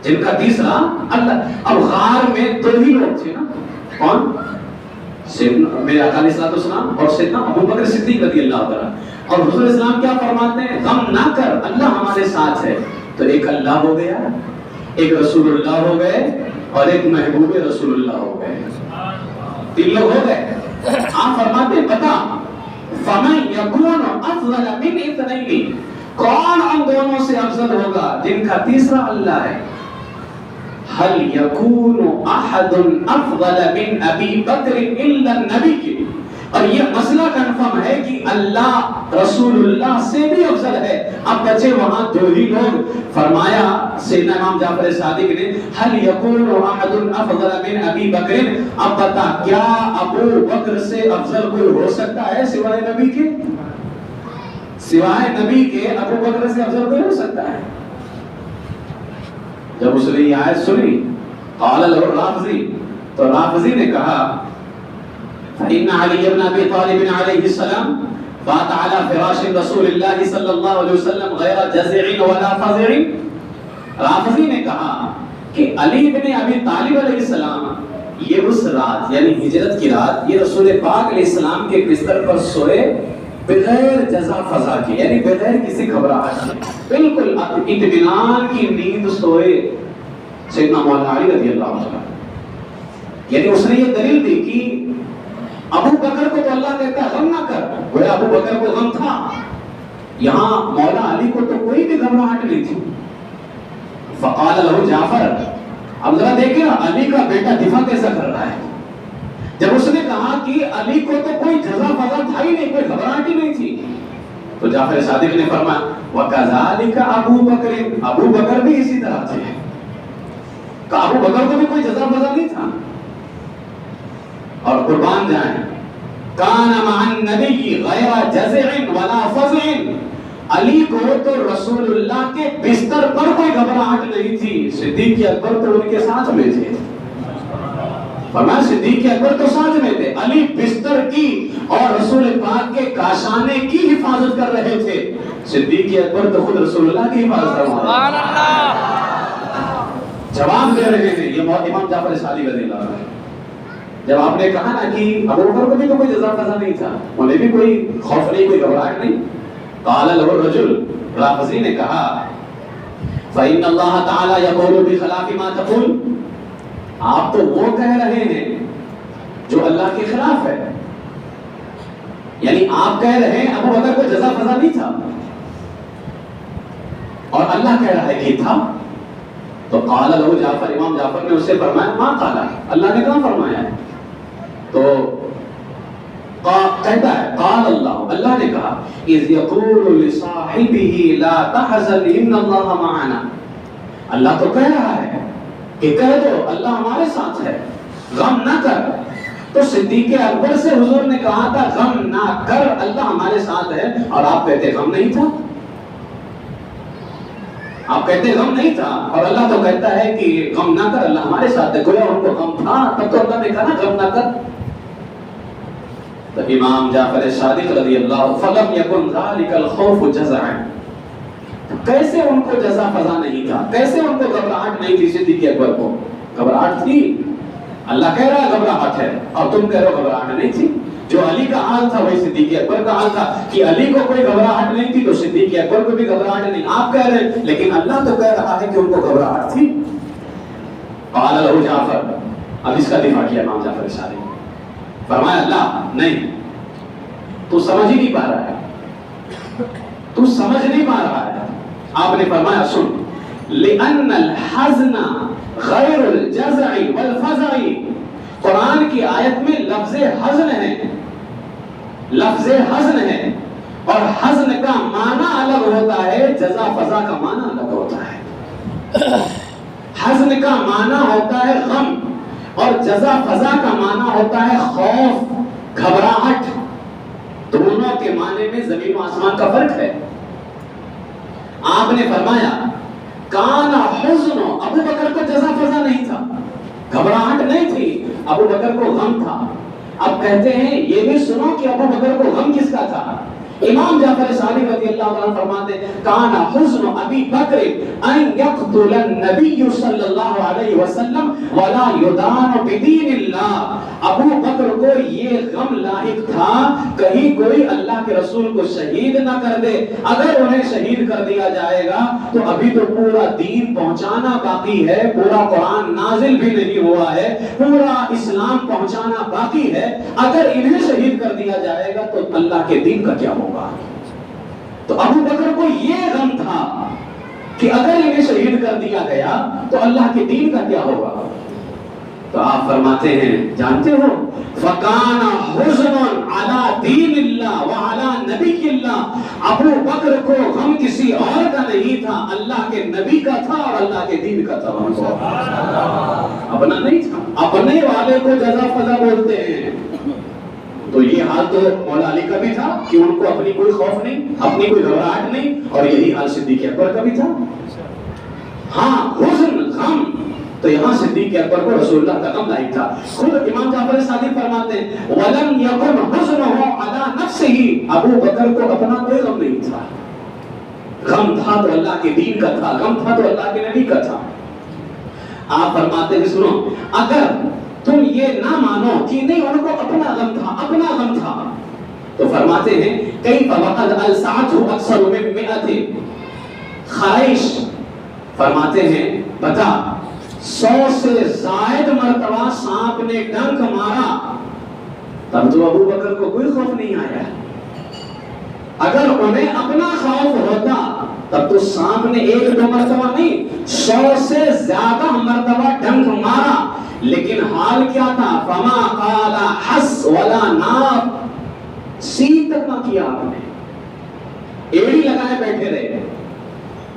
A: جن کا تیسرا اللہ۔ اب غار میں دو ہی لوگ تھے نا، کون؟ میرے آقا علیہ الصلوۃ والسلام اور سیدنا ابو بکر صدیق رضی اللہ تعالیٰ، اور حضور اسلام کیا فرماتے ہیں؟ غم نہ کر اللہ ہمارے ساتھ ہے۔ تو ایک اللہ ہو گیا، ایک رسول اللہ ہو گئے، اور ایک محبوب رسول اللہ ہو گئے، تین لوگ ہو گئے۔ آپ فرماتے ہیں بتا فمن یکون افضل من اثنین، کون ان دونوں سے افضل ہوگا جن کا تیسرا اللہ ہے؟ هل يكون احد افضل من ابی بکر الا النبی، اور یہ مسئلہ کنفرم ہے کہ اللہ رسول اللہ سے بھی افضل ہے۔ اب بچے وہاں دو ہی لوگ، فرمایا سیدنا امام جعفر صادق نے هل يكون احد افضل من ابی بکر، اب بتا کیا ابو بکر سے افضل کوئی ہو سکتا ہے سوائے نبی کے؟ سوائے نبی کے ابو بکر سے افضل کوئی ہو سکتا ہے؟ جب اس نے یہ آیت سنی قال له رافضی، تو رافضی نے کہا فإن علی بن ابی طالب علیہ السلام بات على فراش رسول اللہ صلی اللہ علیہ وسلم غیر جزع ولا فزع۔ رافضی نے کہا کہ علی بن ابی طالب علیہ السلام یہ اس رات یعنی ہجرت کی رات یہ رسول پاک علیہ السلام کے بستر پر سوئے بغیر جزا فضا کے، یعنی بغیر کسی گھبراہٹ کے، بالکل اطمینان کی نیند سوئے سیدنا مولانا علی رضی اللہ عنہ۔ یعنی اس نے یہ دلیل دی کہ ابو بکر کو تو اللہ کہتا ہے غم نہ کر، وہ ابو بکر کو غم تھا، یہاں مولا علی کو تو کوئی بھی گھبراہٹ نہیں تھی۔ فقال له جعفر، اب ذرا دیکھیں علی کا بیٹا دفاع کیسا کر رہا ہے۔ جب اس نے کہا کہ علی کو تو کوئی جزا فضا تھا ہی نہیں، کوئی گھبراہٹ ہی نہیں تھی، تو جعفر صادق نے فرمایا وَكَذَلِكَ ابو بکر، ابو بکر بھی اسی طرح تھے، کہ ابو بکر کو بھی کوئی جزا فضا نہیں تھا۔ اور قربان جائیں کان مع النبی غیر جزع ولا فزع، علی کو تو رسول اللہ کے بستر پر کوئی گھبراہٹ نہیں تھی، صدیق اکبر تو ان کے ساتھ میں تھے، فرمایا صدیق اکبر تو ساتھ میں تھے، علی بستر کی اور رسول پاک کے کاشانے کی حفاظت کر رہے تھے، صدیق اکبر تو خود رسول اللہ کی حفاظت کر رہے تھے، جواب دے رہے تھے۔ یہ امام جعفر صادق رضی اللہ عنہ، جب آپ نے کہا نا کہ ابو بکر کو بھی تو کوئی جزا فضا نہیں تھا، انہیں بھی کوئی خوف نہیں، کوئی گھبراہٹ نہیں، قال له الرجل، رافضی نے کہا فإن اللہ تعالی یقول بخلاف ما تقول، آپ تو وہ کہہ رہے ہیں جو اللہ کے خلاف ہے، یعنی آپ کہہ رہے ہیں ابو بکر کو جزا فضا نہیں تھا اور اللہ کہہ رہا ہے کہ تھا۔ تو قال له جعفر، امام جعفر نے اس سے فرمایا ما قال، اللہ نے کہاں فرمایا ہے؟ تو کہتا ہے قال اللہ، اللہ نے کہا اذ یقول لصاحبہ لا تحزن ان اللہ معنا، اللہ تو کہہ رہا ہے کہ کہہ دو اللہ ہمارے ساتھ ہے، غم نہ کر۔ تو صدیق اکبر سے حضور نے کہا تھا غم نہ کر اللہ ہمارے ساتھ ہے، اور آپ کہتے غم نہیں تھا، آپ کہتے غم نہیں تھا، اور اللہ تو کہتا ہے کہ غم نہ کر اللہ ہمارے ساتھ ہے، گویا ان کو غم تھا، تب تو اللہ نے کہا نا غم نہ کر۔ تو امام جعفر صادق رضی اللہ فلم یکن ذلک الخوف جزعا، کیسے ان کو جزا فضا نہیں تھا، کیسے ان کو گھبراہٹ نہیں تھی؟ صدیق اکبر کو گھبراہٹ تھی، اللہ کہہ رہا ہے گھبراہٹ ہے اور تم کہہ رہے ہو گھبراہٹ نہیں تھی۔ جو علی کا حال تھا وہی صدیق اکبر کا حال تھا، کہ علی کو کوئی گھبراہٹ نہیں تھی تو صدیق اکبر کو بھی گھبراہٹ نہیں، آپ کہہ رہے ہیں لیکن اللہ تو کہہ رہا ہے کہ ان کو گھبراہٹ تھی۔ قال له جعفر، اب اس کا دفاع کیا امام جعفر صادق، فرمایا اللہ نہیں، تو سمجھ ہی نہیں پا رہا ہے، تو سمجھ نہیں پا رہا ہے۔ آپ نے فرمایا سن لِأَنَّ الْحَزْنَ غَيْرُ الْجَزْعِ وَالْفَزْعِ، قرآن کی آیت میں لفظ حزن ہے، لفظ حزن ہے، اور حزن کا معنی الگ ہوتا ہے، جزا فضا کا معنی الگ ہوتا ہے۔ حزن کا معنی ہوتا ہے غم، اور جزا فضا کا معنی ہوتا ہے خوف، گھبراہٹ۔ دونوں کے معنی میں زمین و آسمان کا فرق ہے۔ آپ نے فرمایا کان حزن، ابو بکر کو جزا فضا نہیں تھا، گھبراہٹ نہیں تھی، ابو بکر کو غم تھا۔ اب کہتے ہیں یہ بھی سنو کہ ابو بکر کو غم کس کا تھا؟ امام جعفر صادق رضی اللہ عنہ فرماتے ہیں کان حزن ابی بکر ان یقتل النبی صلی اللہ علیہ وسلم ولا یدان بدین اللہ۔ ابو بکر کو یہ غم لاحق تھا کہیں کوئی اللہ کے رسول کو شہید نہ کر دے، اگر انہیں شہید کر دیا جائے گا تو ابھی تو پورا دین پہنچانا باقی ہے، پورا قرآن نازل بھی نہیں ہوا ہے، پورا اسلام پہنچانا باقی ہے، اگر انہیں شہید کر دیا جائے گا تو اللہ کے دین کا کیا ہوگا؟ تو ابو بکر کو یہ غم تھا کہ اگر انہیں شہید کر دیا گیا تو اللہ کے دین کا کیا ہوگا؟ تو آپ فرماتے ہیں جانتے ہو فَكَانَ حُزْنٌ عَلَى دِينِ اللَّهِ وَعَلَى نَبِيِّ اللَّهِ۔ ابو بکر کو غم کسی اور کا نہیں تھا، اللہ کے نبی کا تھا اور اللہ کے دین کا تھا، اپنا نہیں تھا۔ اپنے والے کو جزا فضا بولتے ہیں، تو یہ حال تو مولا علی کا بھی تھا کہ ان کو اپنی کوئی خوف نہیں، اپنی کوئی گھبراہٹ نہیں، اور یہی حال صدیق اکبر کا بھی تھا۔ ہاں حزن، غم، تو یہاں صدیق اکبر کو رسول اللہ کا غم لاحق تھا۔ خود امام جعفر صادق فرماتے ہیں وَلَمْ يَكُنْ حُزْنُهُ عَلَى نَفْسِهِ۔ ابو بکر کو اپنا کوئی غم نہیں تھا، غم تھا تو اللہ کے دین کا تھا، غم تھا تو اللہ کے نبی کا تھا۔ آپ فرماتے ہیں سنو اگر تم یہ نہ مانو کہ نہیں ان کو اپنا غم تھا، اپنا غم تھا، تو فرماتے ہیں کئی فوقد الساعته اکثر من 100۔ خواہش فرماتے ہیں بتا 100 سے زائد مرتبہ سانپ نے ڈنک مارا، تب تو ابو بکر کو کوئی خوف نہیں آیا۔ اگر انہیں اپنا خوف ہوتا تب تو سانپ نے 1-2 مرتبہ نہیں 100 سے زیادہ مرتبہ ڈنک مارا، لیکن حال کیا تھا؟ فما قال حس ولا ناف، سین تک نہ کیا آپ نے، ایڑی لگائے بیٹھے رہے،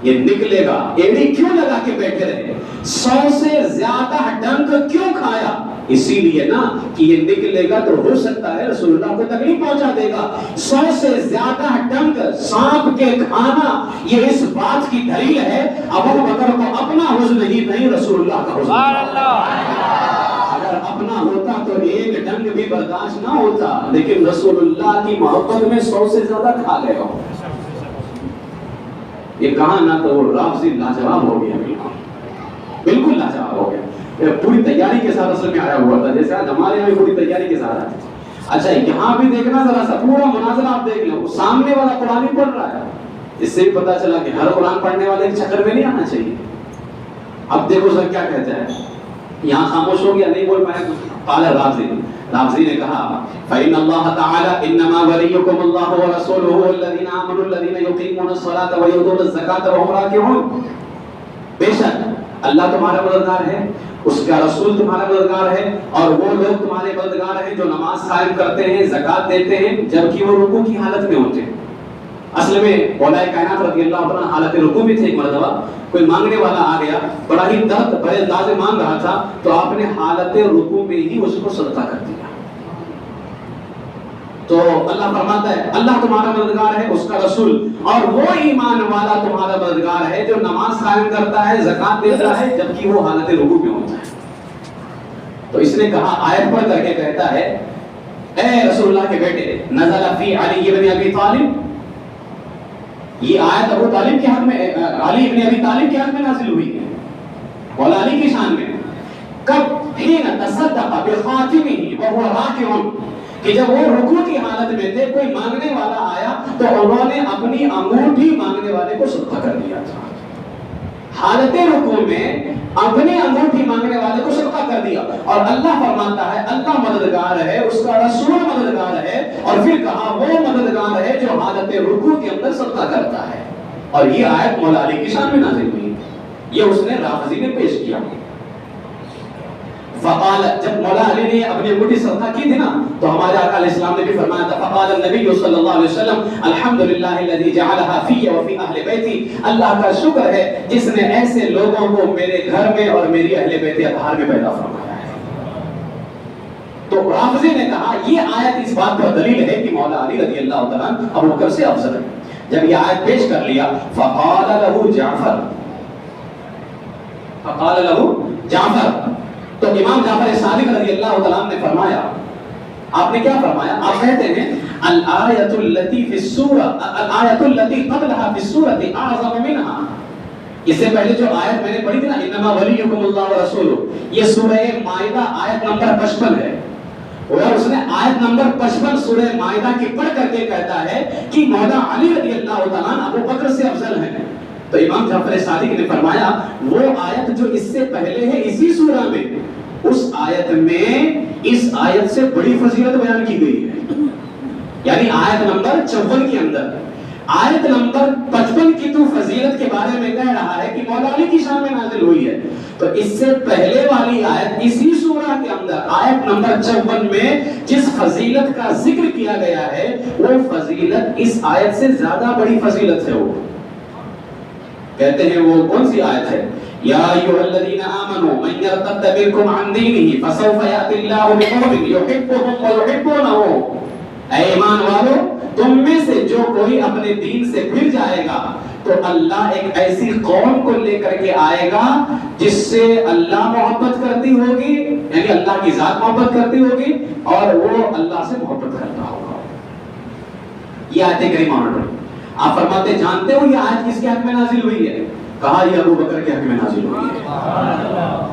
A: یہ نکلے گا، ایڑی کیوں لگا کے بیٹھے رہے؟ 100 سے زیادہ ڈنک کیوں کھایا؟ اسی لیے نا کہ یہ نکلے گا تو ہو سکتا ہے رسول اللہ کو تکلیف پہنچا دے گا۔ 100 سے زیادہ ڈنک سانپ کے کھانا یہ اس بات کی دلیل ہے ابو بکر کو اپنا حزن نہیں رسول اللہ کا حزن تھا۔ اگر اپنا ہوتا تو ایک ڈنک بھی برداشت نہ ہوتا، لیکن رسول اللہ کی محبت میں 100 سے زیادہ کھا گئے ہو۔ یہ کہاں نہ تو وہ رافضی لاجواب ہو گیا، بالکل لاجواب ہو گیا، پوری تیاری کے ساتھ اصل میں آیا ہوا تھا، جیسے آج ہمارے یہاں پوری تیاری کے ساتھ آیا۔ اچھا یہاں بھی دیکھنا ذرا سا پورا مناظرہ آپ دیکھ لو، سامنے والا قرآن ہی پڑھ رہا ہے، اس سے بھی پتا چلا کہ ہر قرآن پڑھنے والے کے چکر میں نہیں آنا چاہیے۔ اب دیکھو سر کیا کہتا ہے، یہاں خاموش ہو گیا، نہیں بول پایا کچھ۔ قال رافضی نے کہا فإن الله تعالى إنما وليكم الله ورسوله والذين آمنوا الذين يقيمون الصلاة ويؤتون الزكاة وهم راكعون۔ بے شک اللہ تمہارا مددگار ہے، اس کا رسول تمہارا مددگار ہے، اور وہ لوگ تمہارے مددگار ہیں جو نماز قائم کرتے ہیں، زکات دیتے ہیں جبکہ وہ رکوع کی حالت میں ہوتے ہیں۔ اصل میں مولا کائنات رضی اللہ عنہ حالت رکوع میں تھے، ایک مرتبہ کوئی مانگنے والا آ گیا، بڑا ہی درد بڑے انداز مانگ رہا تھا، تو آپ نے حالت رکوع میں ہی اس کو صدقہ کر دیا۔ تو اللہ فرماتا ہے اللہ تمہارا مددگار ہے، اس کا رسول، اور وہ ایمان والا تمہارا مددگار ہے جو نماز قائم کرتا ہے، زکات دیتا ہے جبکہ وہ حالت رکوع میں ہوتا ہے۔ تو اس نے کہا، آیت پڑھ کر کے کہتا ہے اے رسول اللہ کے بیٹے، نزل فی علی بن ابی طالب، یہ آیت ابو طالب کے حق میں، علی ابن ابی طالب کے حق میں نازل ہوئی ہے، مولا علی کی شان میں۔ کب؟ حین تصدق بخاتمہ وهو راکع، کہ جب وہ رکوع کی حالت میں تھے، کوئی مانگنے والا آیا تو انہوں نے اپنی انگوٹھی مانگنے والے کو صدقہ کر دیا تھا۔ حالت رکوع میں اپنی انگوٹھی مانگنے والے کو صدقہ کر دیا، اور اللہ فرماتا ہے اللہ مددگار ہے، اس کا رسول مددگار ہے، اور پھر کہا وہ مددگار ہے جو حالت رکوع کے اندر صدقہ کرتا ہے۔ اور یہ آیت مولا علی کی شان میں نازل ہوئی، یہ اس نے رافضی نے پیش کیا۔ فقال جب مولا علی نے اپنی انگوٹھی صدقہ کی تھی نا تو ہمارے آقا علیہ السلام نے بھی فرمایا تھا فقال النبی صلی اللہ علیہ وسلم الحمدللہ الذی جعلها فی وفی اہل بیتی، اللہ کا شکر ہے جس نے ایسے لوگوں کو میرے گھر میں اور میری اہل بیت اطہار میں پیدا فرمایا ہے۔ تو رافضی نے کہا یہ آیت اس بات پر دلیل ہے کہ مولا علی رضی اللہ تعالیٰ ابو بکر سے افضل ہے۔ جب یہ آیت پیش کر لیا فقال له جعفر، فقال له جعفر، تو امام جعفر صادق رضی اللہ تعالیٰ نے فرمایا، آپ نے کیا فرمایا؟ آپ کہتے ہیں الآیۃ التی فی السورہ، الآیۃ التی قبلها فی السورۃ اعظم منها، اس سے پہلے جو آیت میں نے پڑھی تھی نا انما ولیکم اللہ ورسولہ، یہ سورہ مائدہ آیت نمبر 55 ہے، اور اس نے آیت نمبر 55 سورہ مائدہ کی پڑھ کر کے کہتا ہے کہ مولا علی رضی اللہ تعالیٰ ابو بکر سے افضل ہیں۔ تو امام جعفر صادق نے فرمایا وہ آیت جو اس سے پہلے ہے اسی سورہ میں، اس آیت میں اس آیت سے بڑی فضیلت بیان کی گئی ہے، یعنی آیت نمبر 54 کے اندر آیت نمبر 55 کی تو فضیلت کے بارے میں کہہ رہا ہے کہ مولا علی کی شان میں نازل ہوئی ہے، تو اس سے پہلے والی آیت اسی سورہ کے اندر آیت نمبر 54 میں جس فضیلت کا ذکر کیا گیا ہے وہ فضیلت اس آیت سے زیادہ بڑی فضیلت ہے۔ وہ کہتے ہیں وہ کون سی آیت ہے؟ یا ایھا الذین آمنوا من یرتد منکم عن دینہ فسوف یأتی اللہ بقوم یحبهم ویحبونہ، اے ایمان والو تم میں سے جو کوئی اپنے دین سے پھر جائے گا تو اللہ ایک ایسی قوم کو لے کر کے آئے گا جس سے اللہ محبت کرتی ہوگی، یعنی اللہ کی ذات محبت کرتی ہوگی اور وہ اللہ سے محبت کرتا ہوگا۔ یہ آیت کریمہ ہے۔ آپ فرماتے جانتے ہو یہ آیت کس کے حق میں نازل ہوئی ہے؟ کہا یہ ابو بکر کے حق میں نازل ہوئی ہے۔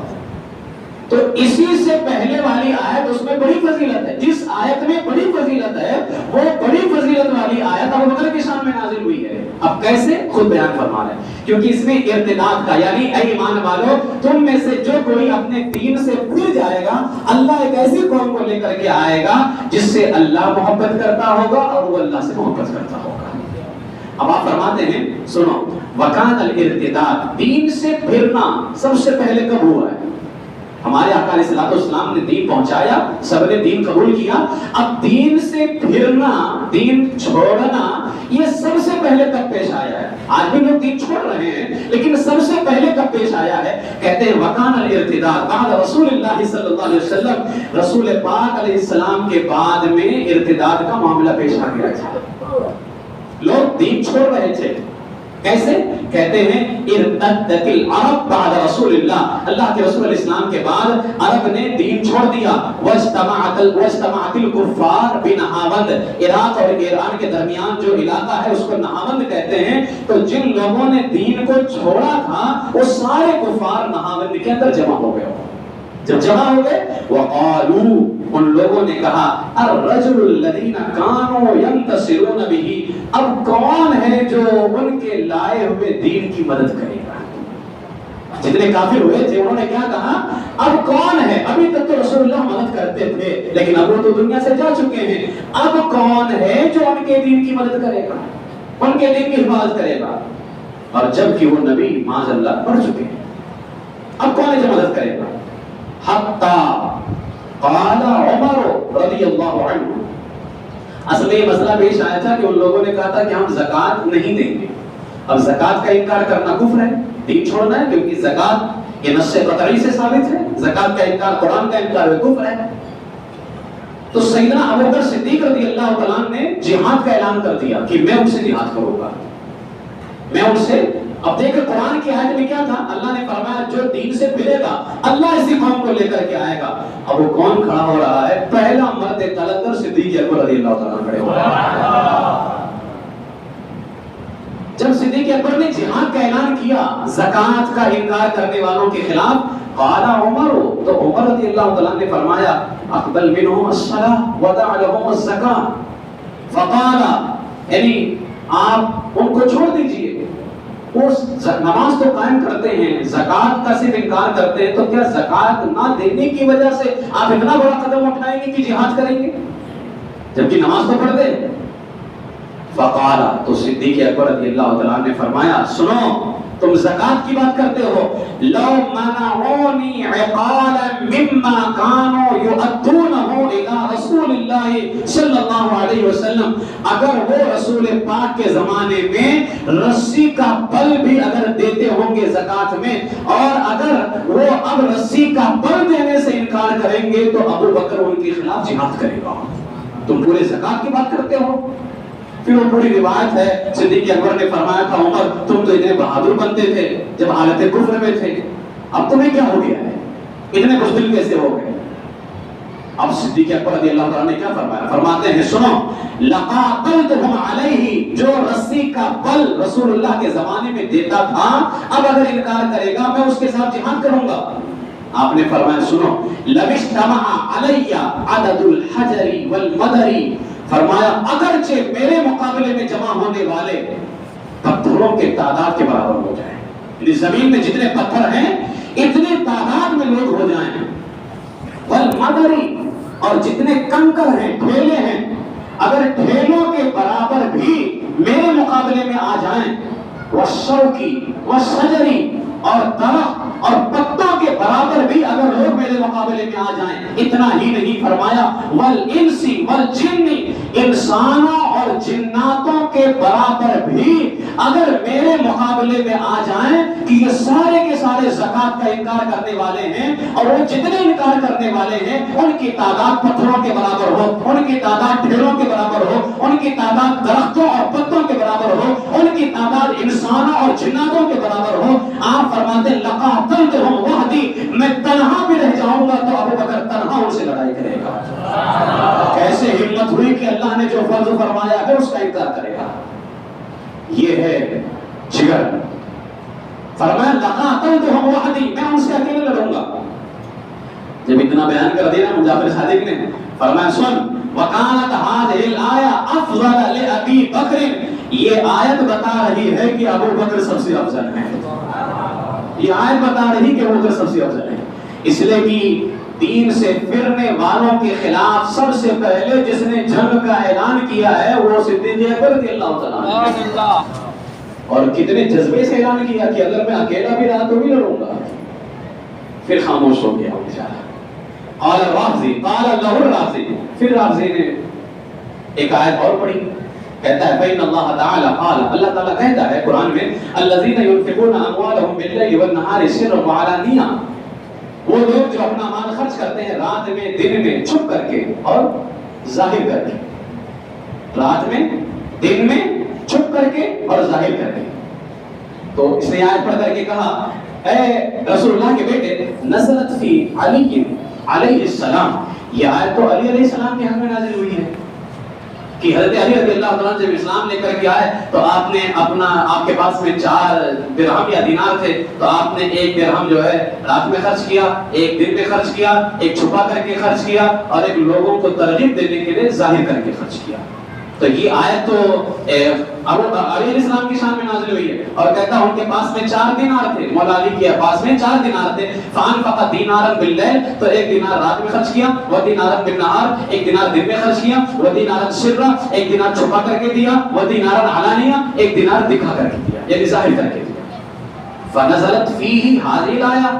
A: تو اسی سے پہلے والی آیت اس میں بڑی فضیلت ہے، جس آیت میں بڑی فضیلت ہے وہ بڑی فضیلت والی آیت ابو بکر کی شان میں نازل ہوئی ہے۔ اب کیسے؟ خود بیان فرما رہے ہیں، کیونکہ اس میں ارتداد کا، یعنی اے ایمان والو تم میں سے جو کوئی اپنے دین سے پھر جائے گا اللہ ایک ایسی قوم کو لے کر کے آئے گا جس سے اللہ محبت کرتا ہوگا اور وہ اللہ سے محبت کرتا ہوگا۔ اب آپ فرماتے ہیں سنو وکان الارتداد، دین سے پھرنا سب سے پہلے کب ہوا ہے؟ ہمارے آقا علیہ الصلوۃ والسلام نے دین پہنچایا، سب نے دین قبول کیا، اب دین سے پھرنا، دین چھوڑنا یہ سب سے پہلے کب پیش آیا ہے؟ آج بھی لوگ دین چھوڑ رہے ہیں لیکن سب سے پہلے کب پیش آیا ہے؟ کہتے ہیں وکان الارتداد بعد رسول اللہ صلی اللہ علیہ وسلم، رسول پاک علیہ السلام کے بعد میں ارتداد کا معاملہ پیش آ گیا تھا، لوگ دین چھوڑ رہے تھے۔ کیسے؟ کہتے ہیں ارتدت العرب بعد رسول اللہ، اللہ کے رسول الاسلام کے بعد عرب نے دین چھوڑ دیا، واجتمعت الکفار بنہاوند، عراق اور ایران کے درمیان جو علاقہ ہے اس کو نہاوند کہتے ہیں، تو جن لوگوں نے دین کو چھوڑا تھا وہ سارے کفار نہاوند کے اندر جمع ہو گئے۔ جب جمع ہو گئے وقالو، ان لوگوں نے کہا الرجل الذین کانوا ینتصرون بہ، اب کون ہے جو ان کے لائے ہوئے دین کی مدد کرے گا؟ جتنے کافر ہوئے تھے انہوں نے کیا کہا؟ اب کون ہے؟ ابھی تک تو رسول اللہ مدد کرتے تھے لیکن اب وہ تو دنیا سے جا چکے ہیں، اب کون ہے جو ان کے دین کی مدد کرے گا، ان کے دین کی حفاظت کرے گا؟ اور جبکہ وہ نبی معاذ اللہ مر چکے ہیں، اب کون ہے جو مدد کرے گا؟ حتی قال عمر رضی اللہ عنہ، اصل یہ مسئلہ پیش آیا تھا کہ ان لوگوں نے کہا تھا کہ ہم زکوٰۃ نہیں دیں گے، اب زکوٰۃ کا انکار کرنا کفر ہے، دین چھوڑنا ہے، کیونکہ زکوٰۃ یہ نص قطعی سے ثابت ہے، زکوٰۃ کا انکار قرآن کا انکار ہے، کفر ہے۔ تو سیدنا ابوبکر صدیق رضی اللہ تعالیٰ نے جہاد کا اعلان کر دیا کہ میں ان سے جہاد کروں گا، میں ان سے۔ اب دیکھیں قرآن کی آیت میں کیا تھا؟ اللہ نے فرمایا جو دین سے پھرے گا اللہ اسی قوم کو لے کر کے آئے گا۔ اب وہ کون کھڑا ہو رہا ہے؟ پہلا مرد قلندر صدیق اکبر رضی اللہ تعالیٰ کھڑے ہو رہے ہیں۔ جب صدیق اکبر نے جہاد کا اعلان کیا زکوٰۃ کا انکار کرنے والوں کے خلاف، قال عمر، تو عمر رضی اللہ تعالیٰ نے فرمایا اقبل منہم الصلاۃ ودع لہم الزکاۃ، فقال، یعنی آپ ان کو چھوڑ دیجئے، وہ نماز تو قائم کرتے ہیں، زکوٰۃ کا صرف انکار کرتے ہیں، تو کیا زکوٰۃ نہ دینے کی وجہ سے آپ اتنا بڑا قدم اٹھائیں گے کہ جہاد کریں گے؟ جبکہ نماز تو پڑھتے ہیں۔ فقال، تو صدیق اکبر رضی اللہ تعالیٰ نے فرمایا سنو، تم زکات کی بات کرتے ہو، لو منعونی عقالا مما كانوا يؤدونه الى رسول اللہ صلی اللہ علیہ وسلم، اگر وہ رسول پاک کے زمانے میں رسی کا بل بھی اگر دیتے ہوں گے زکات میں، اور اگر وہ اب رسی کا بل دینے سے انکار کریں گے تو ابو بکر ان کے خلاف جہاد کرے گا، تم پورے زکات کی بات کرتے ہو۔ پھر وہ پوری روایت ہے، صدیق اکبر نے فرمایا تھا عمر تم تو اتنے بہادر بنتے تھے جب حالت کفر میں تھے، اب تمہیں کیا ہو گیا ہے، اتنے بزدل کیسے ہو گئے؟ اب صدیق اکبر رضی اللہ عنہ نے کیا فرمایا؟ فرماتے ہیں سنو، لقاتلتهم علیہ، جو رسی کا بل رسول اللہ کے زمانے میں دیتا تھا اب اگر انکار کرے گا میں اس کے ساتھ جہاد کروں گا۔ آپ نے فرمایا سنو، لَبِشْتَمَعَ عَلَيَّ عَدَدُ الْحَجَرِ وَالْمَدَرِ، فرمایا اگرچہ میرے مقابلے میں جمع ہونے والے پتھروں کے تعداد کے برابر ہو جائیں، یعنی زمین میں جتنے پتھر ہیں اتنے تعداد میں لوگ ہو جائیں، والمدری، اور جتنے کنکر ہیں ڈھیلے ہیں اگر ڈھیلوں کے برابر بھی میرے مقابلے میں آ جائیں، والشوکی والشجری، اور درخت اور پتوں کے برابر بھی اگر لوگ میرے مقابلے میں آ جائیں، اتنا ہی نہیں فرمایا والانسی والجنی، انسانوں اور جناتوں کے برابر بھی اگر میرے مقابلے میں آ جائیں کہ یہ سارے کے سارے زکات کا انکار کرنے والے ہیں اور وہ جتنے انکار کرنے والے ہیں ان کی تعداد پتھروں کے برابر ہو، ان کی تعداد ڈھیروں کے برابر ہو، ان کی تعداد درختوں اور پتوں کے برابر ہو، ان کی تعداد انسانوں اور جناتوں کے برابر ہو، آپ فرماتے لقاتلتهم وحدی، میں تنہا بھی رہ جاؤں گا تو ابو بکر تنہا ان سے لڑائی کرے گا۔ کیسے ہمت ہوئی کہ اللہ نے جو فرض فرمایا ہے اس کا انکار کرے گا، یہ ہے جگر۔ فرمایا لقاتلتهم وحدی، میں ان سے اکیلے لڑوں گا۔ جب اتنا بیان کر دیا نا جعفر صادق نے، فرمایا سن، وَكَانَتْ هَذِهِ الْآيَةُ أَفْضَلَ لِأَبِي بَكْرٍ، یہ آیت بتا رہی ہے کہ ابو بکر سب سے افضل ہے، یہ آیت بتا رہی کہ ابو بکر سب سے افضل ہے، اس لیے کہ دین سے پھرنے والوں کے خلاف سب سے پہلے جس نے جنگ کا اعلان کیا ہے وہ صدیق اکبر رضی اللہ تعالیٰ عنہ، اور کتنے جذبے سے اعلان کیا کہ اگر میں اکیلا بھی رہا تو بھی لڑوں گا، پھر خاموش ہو گیا بیچارہ۔ قال الرافضی، قال له الرافضی، پھر رافضی نے ایک آیت اور پڑھی، کہتا ہے فإن اللہ تعالی قال، اللہ تعالیٰ کہتا ہے قرآن میں الذین ينفقون اموالهم باللیل والنہار سرا وعلانیہ، وہ لوگ جو اپنا مال خرچ کرتے ہیں رات میں دن میں چھپ کر کے اور ظاہر کر کے، رات میں دن میں چھپ کر کے اور ظاہر کر کے، تو اس نے آیت پڑھ کر کے کہا اے رسول اللہ کے بیٹے، نزلت فی علی علیہ السلام، یہ آیت تو علی علیہ السلام کے حق میں نازل ہوئی ہے کہ حضرت علی رضی اللہ عنہ جب اسلام لے کر کے آئے تو آپ نے آپ کے پاس میں 4 درہم یا دینار تھے، تو آپ نے 1 درہم جو ہے رات میں خرچ کیا، 1 دن میں خرچ کیا، 1 چھپا کر کے خرچ کیا، اور 1 لوگوں کو ترغیب دینے کے لیے ظاہر کر کے خرچ کیا۔ تو یہ آیت تو علی علیہ السلام کی شان میں نازل ہوئی ہے، اور کہتا ان کے پاس میں 4 دینار تھے، مولا علی کے پاس میں 4 دینار تھے، فانفق دینارا باللیل، تو 1 دینار رات میں خرچ کیا، و دینارا بالنہار، 1 دینار دن میں خرچ کیا، و دینارا سرا، 1 دینار چھپا کر کے دیا، و دینارا علانیہ، 1 دینار دکھا کر کے دیا، یعنی ظاہر کر کے دیا۔ فنزلت فیہ ہذہ الآیہ،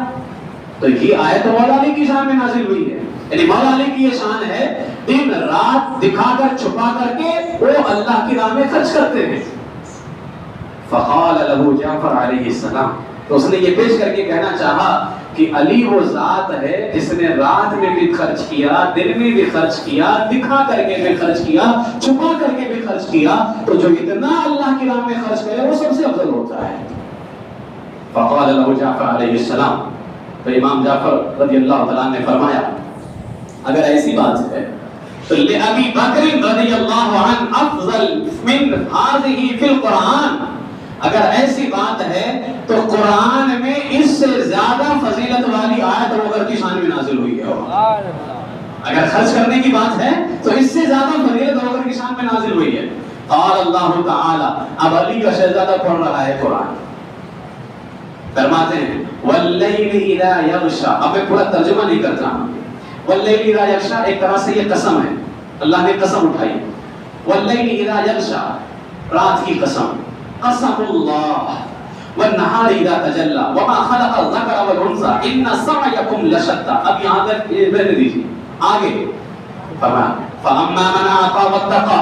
A: تو یہ آیت مولا علی کی شان میں نازل ہوئی ہے، یعنی مولا علی کی یہ شان ہے دن رات دکھا کر چھپا کر کے وہ اللہ کی راہ میں خرچ کرتے ہیں۔ فقال له جعفر علیہ السلام، تو اس نے یہ پیش کر کے کہنا چاہا کہ علی وہ ذات ہے جس نے رات میں بھی خرچ کیا، دن میں بھی خرچ کیا، دکھا کر کے بھی خرچ کیا، چھپا کر کے بھی خرچ کیا، تو جو اتنا اللہ کی راہ میں خرچ کرے وہ سب سے افضل ہوتا ہے۔ فقال له جعفر علیہ السلام، تو امام جعفر رضی اللہ تعالیٰ نے فرمایا اگر ایسی بات ہے تو لأبی بکر رضی اللہ عنہ افضل من هذه فی القرآن، اگر ایسی بات ہے تو قرآن میں اس سے زیادہ فضیلت والی آیت ابو بکر کی شان میں نازل ہوئی ہے۔ اگر خرچ کرنے کی بات ہے تو اس سے زیادہ فضیلت ابو بکر کی شان میں نازل ہوئی ہے۔ قال اللہ تعالی، اب علی کا شہزادہ پڑھ رہا ہے قرآن، فرماتے ہیں واللیل اذا یغشی، اب میں پورا ترجمہ نہیں کرتا ہوں، واللیل اذا یغشی ایک طرح سے یہ قسم ہے، اللہ نے قسم اٹھائی، واللیل اذا یغشی، رات کی قسم قسم اللہ والنہار اذا تجلی وما خلق الذکر والانثى ان سعیکم لشتی. اب یہاں تک رہنے دیجیے. آگے فرمایا فاما من اعطى واتقى.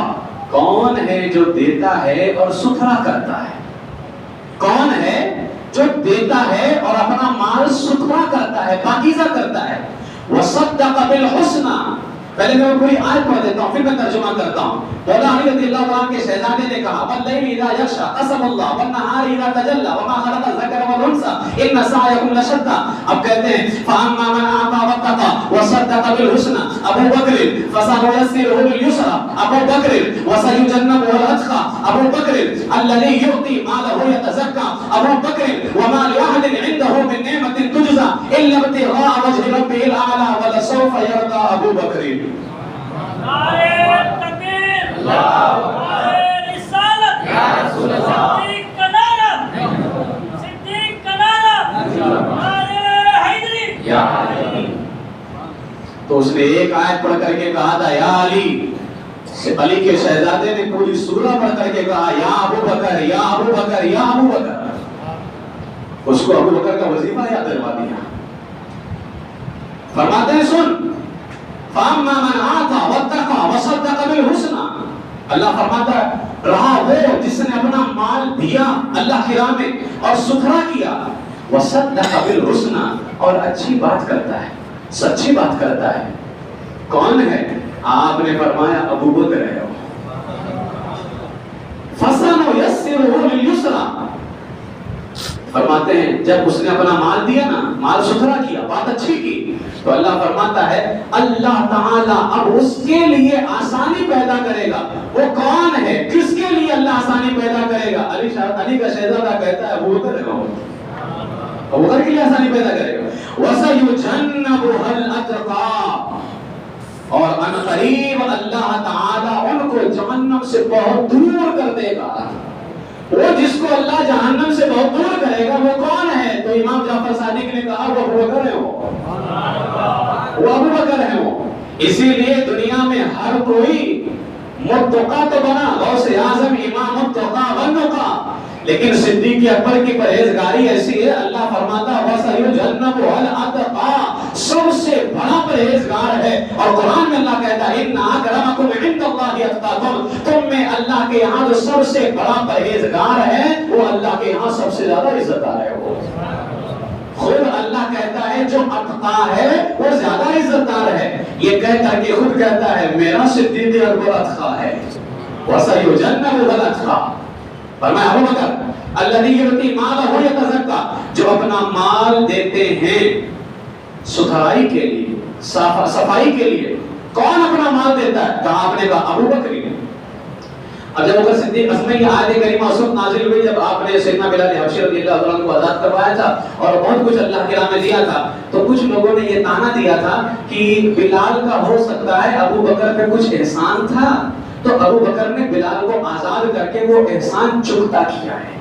A: کون ہے جو دیتا ہے اور ستھرا کرتا ہے؟ کون ہے جو دیتا ہے اور اپنا مال ستھرا کرتا ہے، پاکیزہ کرتا ہے؟ وصدق بالحسنى. پہلے میں پوری آیت پڑھ دیتا ہوں پھر میں ترجمہ کرتا ہوں. مولا علی رضی اللہ عنہ کے شہزادے نے کہا واللیل اذا یغشی قسم اللہ والنہار اذا تجلی وما خلق الذکر والانثى ان سعیکم لشتی. اب کہتے ہیں فاما من اعطى واتقى وصدق بالحسنى ابو بکر فسنيسره لليسرى ابو بکر وسيجنبها الاتقى ابو بکر الذي يعطي ماله يتزكى ابو بکر وما لاحد عنده من نعمة تجزى الا ابتغاء وجه ربه الاعلى ولسوف يرضى ابو بکر.
C: نعرہ تکبیر، نعرہ رسالت، صدیق کا نعرہ، صدیق کا نعرہ، نعرہ حیدری.
A: تو اس نے ایک آیت پڑھ کر کے کہا تھا یا علی. علی کے شہزادے نے پوری سورہ پڑھ کر کے کہا یا ابو بکر یا ابو بکر یا ابو بکر. اس کو ابو بکر کا وظیفہ یاد دلوا دیا. فرماتے ہیں سن فاما من اعطى واتقى وصدق بالحسنى. اللہ فرماتا ہے رہا وہ جس نے اپنا مال دیا اللہ کی راہ میں اور ستھرا کیا. وصدق بالحسنى اور اچھی بات کرتا ہے، سچی بات کرتا ہے. کون ہے؟ آپ نے فرمایا ابو بکر ہے. فسنيسره لليسرى. فرماتے ہیں جب اس نے اپنا مال دیا نا، مال ستھرا کیا، بات اچھی کی، تو اللہ فرماتا ہے اللہ تعالیٰ اب اس کے لیے آسانی پیدا کرے گا. وہ کون ہے؟ کس کے لیے اللہ آسانی پیدا کرے گا؟ علی کا شہزادہ کہتا ہے ابو بکر ہے. ابو بکر کے لیے آسانی پیدا کرے گا. وَسَيُجَنَّبُهَا الْأَتْقَى. اور ان قریب اللہ تعالیٰ ان کو جہنم سے بہت دور کر دے گا. وہ جس کو اللہ جہنم سے بہت دور کرے گا وہ کون ہے؟ تو امام جعفر صادق نے کہا وہ ابو بکر ہے. وہ ابو بکر ہے. وہ اسی لیے دنیا میں ہر کوئی متقی تو بنا، غوث اعظم امام متقی والنقی، لیکن صدیق اکبر کی پرہیزگاری ایسی ہے اللہ فرماتا ہے وَسَيُجَنَّبُهَا الْأَتْقَى. سب سے بڑا پرہیزگار ہے. اور قرآن میں اللہ کہتا ہے اِنَّ أَكْرَمَكُمْ عِندَ اللَّهِ أَتْقَاكُمْ. تم میں اللہ کے یہاں جو سب سے بڑا پرہیزگار ہے وہ اللہ کے یہاں سب سے زیادہ عزت دار ہے. وہ خود اللہ کہتا ہے جو اتقا ہے وہ زیادہ عزت دار ہے. یہ کہہ کر کے خود کہتا ہے میرا صدیق اکبر اتقا ہے. وَسَيُجَنَّبُهَا الْأَتْقَى. فرمایا ابو بکر الذی یؤتی مالہ یتزکا، جو اپنا مال دیتے ہیں ستھرائی کے لیے، صفائی کے لیے. کون اپنا مال دیتا ہے؟ کہا آپ نے کہا ابو بکر. اب جب بکر صدیق میں یہ آیت کریمہ اس وقت نازل ہوئی جب آپ نے سیدنا بلال حبشی رضی اللہ عنہ کو آزاد کروایا تھا اور بہت کچھ اللہ کی راہ میں دیا تھا، تو کچھ لوگوں نے یہ تانا دیا تھا کہ بلال کا ہو سکتا ہے ابو بکر پہ کچھ احسان تھا تو ابو بکر نے بلال کو آزاد کر کے وہ احسان چکتا کیا ہے.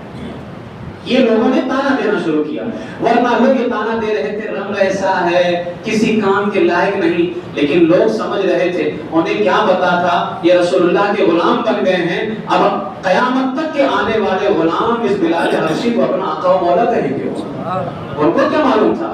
A: یہ لوگوں نے تانا دینا شروع کیا. ورنہ لوگ یہ تانا دے رہے تھے رنگ ایسا ہے کسی کام کے لائق نہیں، لیکن لوگ سمجھ رہے تھے انہیں کیا پتا تھا یہ رسول اللہ کے غلام بن گئے ہیں، اب قیامت تک کے آنے والے غلام اس بلال حبشی کو اپنا آقا و مولا کہیں گے. ان کو کیا معلوم تھا؟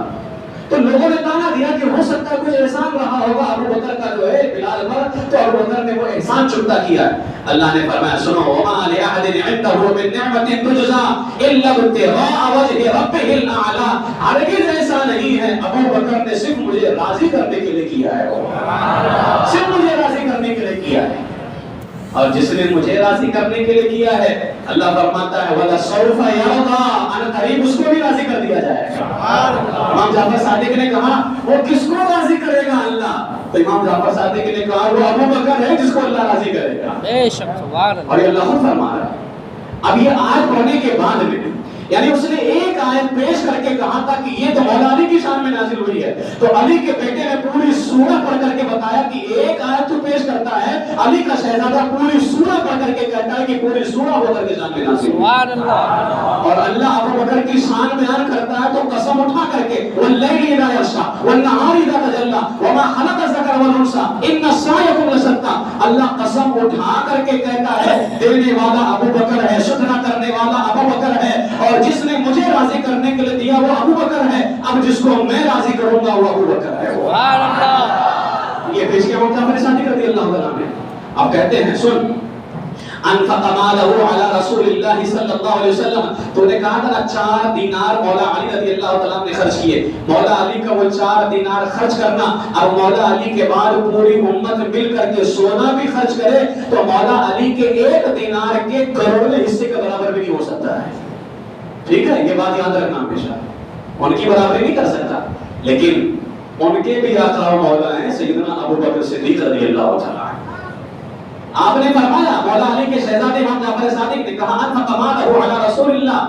A: تو لوگوں نے تانا دیا کہ ہو سکتا ہے کچھ احسان رہا ہوگا ابو بکر کا جو ہے بلال پر، تو ابو بکر نے وہ احسان چکتا کیا ہے. اللہ نے فرمایا سنو وما لأحد عنده من نعمة تجزى إلا ابتغاء وجه ربه الأعلى. ہرگز ایسا نہیں ہے ابو بکر نے صرف مجھے راضی کرنے کے لیے کیا ہے، صرف مجھے راضی کرنے کے لیے کیا ہے. اور جس نے مجھے راضی کرنے کے لیے کیا ہے اللہ فرماتا ہے وَلَسَوْفَ يَرْضَىٰ، ان قریب اس کو بھی راضی کر دیا جائے گا. امام جعفر صادق نے کہا وہ کس کو راضی کرے گا اللہ؟ تو امام جعفر صادق نے کہا وہ ابو بکر ہے جس کو اللہ راضی کرے گا.
B: بے شک سبحان اللہ.
A: اور یہ اللہ خود فرما رہا ہے. اب یہ آیت پڑھنے کے بعد میں یعنی اس نے ایک آیت پیش کر کے کہا تھا کہ یہ تو مولا علی کی شان میں نازل ہوئی ہے، تو علی کے بیٹے نے پوری سورہ پڑھ کر کے بتایا کہ ایک آیت تو پیش کرتا ہے، علی کا شہزادہ پوری سورہ پڑھ کر کے کہتا ہے کہ پوری سورہ ہو کر کے شان میں نازل ہوئی۔
B: سبحان اللہ۔
A: اور اللہ ابو بکر کی شان بیان کرتا ہے تو قسم اٹھا کر کے واللیل اذا یغشی والنہار اذا تجلی وما خلق الذکر والانثی ان سعیکم لشتی، اللہ قسم اٹھا کر کے کہتا ہے دینے والا ابو بکر ہے، شکر کرنے والا ابو بکر ہے، اور جس نے مجھے راضی کرنے کے لیے دیا وہ ابو بکر ہے، اب جس کو میں راضی کروں گا وہ ابو بکر ہے۔
B: سبحان اللہ۔
A: یہ پیش کیا ہوتا ہے صادق رضی اللہ عنہ نے۔ اب کہتے ہیں سن انفق مالہ علی رسول اللہ صلی اللہ علیہ وسلم، تو نے کہا تھا نا 4 دینار مولا علی رضی اللہ تعالیٰ نے خرچ کیے، مولا علی کا وہ 4 دینار خرچ کرنا، اب مولا علی کے بعد پوری امت مل کر کے سونا بھی خرچ کرے تو مولا علی کے 1 دینار کے کروڑویں حصے کے برابر بھی نہیں ہو سکتا ہے، ٹھیک ہے، یہ بات یاد رکھنا ہمیشہ، ان کی برابری نہیں کر سکتا، لیکن ان کے بھی آقا و مولا ہیں سیدنا ابو بکر صدیق رضی اللہ تعالیٰ۔ آپ نے فرمایا مولا علی کے شہزادے امام جعفر صادق نے کہا انفق مالہ علی رسول اللہ،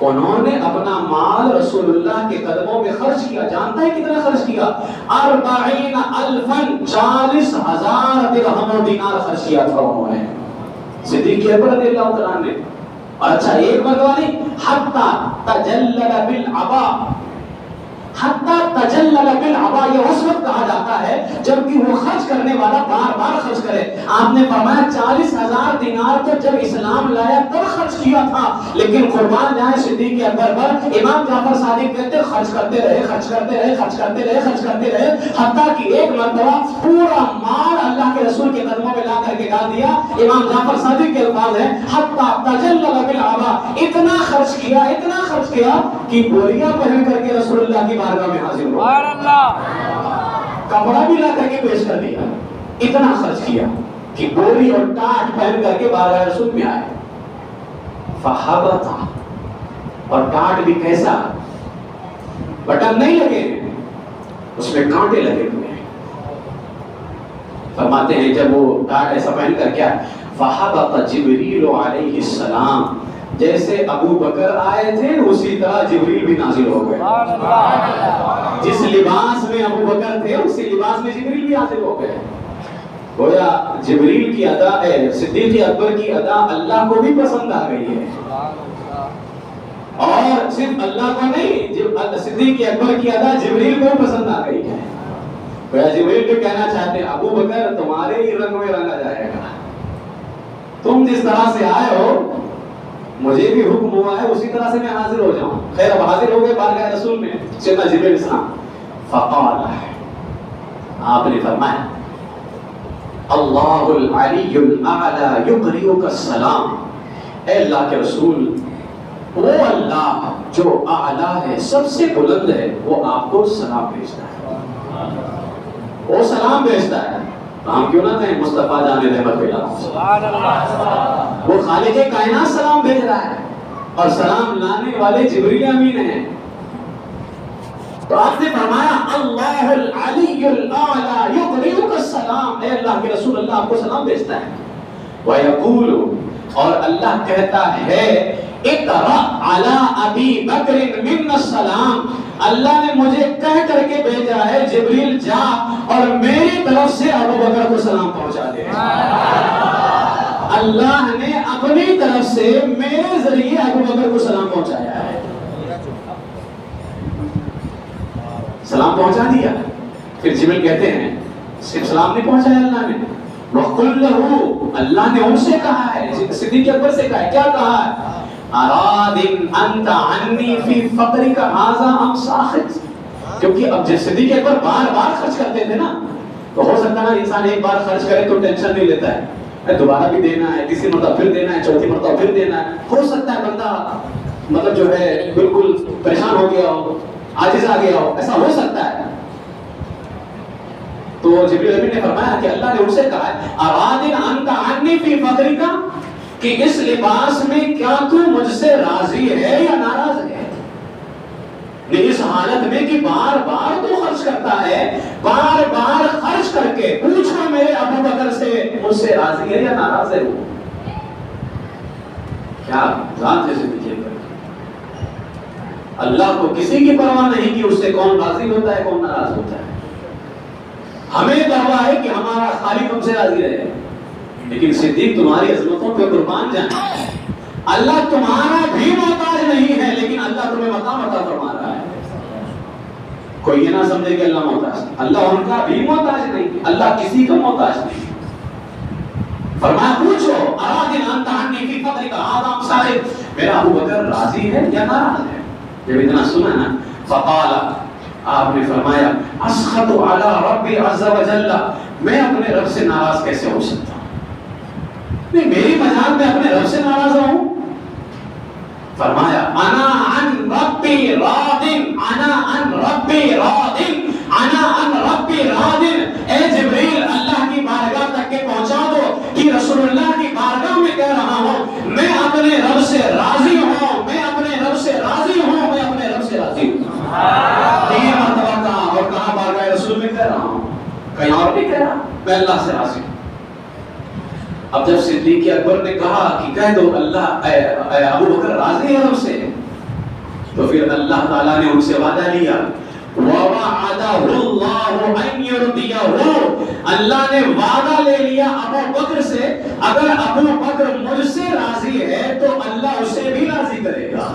A: انہوں نے اپنا مال رسول اللہ کے قدموں میں خرچ کیا، جانتا ہے کتنا خرچ کیا؟ 40,000 40,000 درہم و دینار خرچ کیا تھا انہوں نے، صدیق اکبر رضی اللہ تعالیٰ نے۔ اور اچھا ایک مرتبہ نہیں، حتی تجلل بالعبا، حتی تجلل بالعبا، یہ اس وقت کہا جاتا ہے جبکہ وہ خرچ کرنے والا بار بار خرچ کرے۔ آپ نے فرمایا 40,000 دینار تو جب اسلام لایا تب خرچ کیا تھا، لیکن قربان جائے صدیق اکبر پر، امام جعفر صادق کہتے خرچ کرتے رہے، خرچ کرتے رہے، خرچ کرتے رہے، خرچ کرتے رہے، حتیٰ کہ ایک مرتبہ پورا مال اللہ کے رسول کے قدموں میں لا کر کے ڈال دیا۔ امام جعفر صادق کے الفاظ ہیں حتی تجلل بالعبا، اتنا خرچ کیا، اتنا خرچ کیا کہ بوریاں پہن کر کے رسول اللہ کی بارگاہ میں حاضر ہو،
B: سبحان اللہ۔
A: کپڑا بھی لا کر کے پیش کر دیا، اتنا خرچ کیا کہ بوری اور ٹاٹ پہن کر کے بارگاہ رسول میں آئے۔ فحبط، اور ٹاٹ بھی کیسا، بٹن نہیں لگے اس میں کانٹے لگے ہوئے ہیں۔ فرماتے ہیں جب وہ ٹاٹ ایسا پہن کر کیا، فحبط جبریل علیہ السلام، جیسے ابو بکر آئے تھے اسی طرح جبریل بھی نازل ہو گئے، جس لباس میں ابو بکر تھے اسی لباس میں جبریل بھی حاضر ہو گئے۔ گویا جبریل کی ادا، صدیق اکبر کی ادا اللہ کو بھی پسند آ گئی ہے، اور صرف اللہ کو نہیں، صدیق اکبر کی ادا جبریل کو پسند آ گئی ہے۔ گویا جبریل بھی کہنا چاہتے ہیں ابو بکر تمہارے ہی رنگ میں رنگا جائے گا، تم جس طرح سے آئے ہو مجھے بھی حکم ہوا ہے اسی طرح سے میں حاضر ہو جاؤں۔ خیر اب حاضر ہو گئے بارگاہ رسول میں، سیدنا جبریل السلام، فقال، آپ نے فرمایا اللہ العلی الاعلی یقریئک السلام، اے اللہ کے رسول وہ اللہ جو اعلیٰ ہے، سب سے بلند ہے، وہ آپ کو سلام بھیجتا ہے، وہ سلام بھیجتا ہے۔ ہم کیوں نہ کہیں مصطفیٰ جان رحمت اللہ، وہ خالق کائنات سلام بھیج رہا ہے، اور سلام لانے والے جبریل امین ہیں۔ تو آپ نے فرمایا اللہ العلی الاعلی یقریئک السلام، اے اللہ کے رسول اللہ آپ کو سلام بھیجتا ہے۔ وَيَقُولُ، اور اللہ کہتا ہے اقرأ علی ابی بکر منا السلام، اللہ نے مجھے کہہ کر کے بھیجا ہے جبریل جا اور میری طرف سے ابو بکر کو سلام پہنچا دے۔ اللہ نے اپنی طرف سے میرے ذریعے ابو بکر کو سلام پہنچایا ہے، سلام پہنچا دیا۔ پھر جبریل کہتے ہیں صرف سلام نہیں پہنچایا اللہ نے، وَقُلْ لَهُ، اللہ نے ان سے کہا ہے، صدیق اکبر سے کہا ہے، کیا کہا ہے؟ اراد انت عنی فی فقرک ھذا ام ساخط، کیونکہ اب جب صدیق اکبر بار بار خرچ کرتے تھے نا، تو ہو سکتا ہے نا انسان ایک بار خرچ کرے تو ٹینشن نہیں لیتا ہے، دوبارہ بھی دینا ہے، تیسری مرتبہ پھر دینا ہے، چوتھی مرتبہ پھر دینا ہے، ہو سکتا ہے بندہ مطلب جو ہے بالکل پریشان ہو گیا ہو، عاجز آ گیا ہو، ایسا ہو سکتا ہے۔ تو جبریل امین نے فرمایا کہ اللہ نے ان سے کہا ہے اراد انت عنی فی فقرک، کہ اس لباس میں کیا تو مجھ سے راضی ہے یا ناراض ہے؟ اس حالت میں کہ بار بار تو خرچ کرتا ہے، بار بار خرچ کر کے پوچھو میرے ابو بکر سے مجھ سے راضی ہے یا ناراض ہے وہ؟ کیا ذات جیسے دیکھیے اللہ کو کسی کی پرواہ نہیں کہ اس سے کون راضی ہوتا ہے کون ناراض ہوتا ہے. ہمیں پرواہ ہے کہ ہمارا خالق ہم سے راضی رہے. لیکن صدیق تمہاری عظمتوں پہ قربان جائیں. اللہ تمہارا بھی محتاج نہیں ہے لیکن اللہ تمہیں مقام عطا فرما رہا ہے. کوئی یہ نہ سمجھے کہ اللہ محتاج ہے. اللہ ان کا بھی محتاج نہیں. اللہ کسی کا محتاج نہیں. فرمایا پوچھو ارادن انت عنی فی فقرک ھذا صاحب میرا ابو بکر راضی ہے یا ناراض ہے؟ جب اتنا سنا نا فقال آپ نے فرمایا اسخط علی ربی عز وجل میں اپنے رب سے ناراض کیسے ہو سکتا ہوں؟ نہیں میری مجال میں اپنے رب سے ناراض ہوں. فرمایا انا عن ربی راض انا عن ربی راض انا عن ربی راض. اے جبریل اللہ کی بارگاہ تک کے پہنچا دو کہ رسول اللہ کی بارگاہ میں کہہ رہا ہوں میں اپنے رب سے راضی ہوں میں اپنے رب سے راضی ہوں میں اپنے رب سے راضی ہوں. 3 مرتبہ کہا اور کہا بارگاہ رسول میں کہہ رہا ہوں کہیں اور نہیں کہہ رہا میں اللہ سے راضی ہوں. اب جب صدیق اکبر نے کہا کہ کہہ دو اللہ ابو بکر راضی ہے رب سے تو پھر اللہ تعالیٰ نے ان سے وعدہ لیا وَوَعَدَهُ اللَّهُ أَن يُرْضِيَهُ. اللہ نے وعدہ لے لیا ابو بکر سے اگر ابو بکر مجھ سے راضی ہے تو اللہ اسے بھی راضی کرے گا.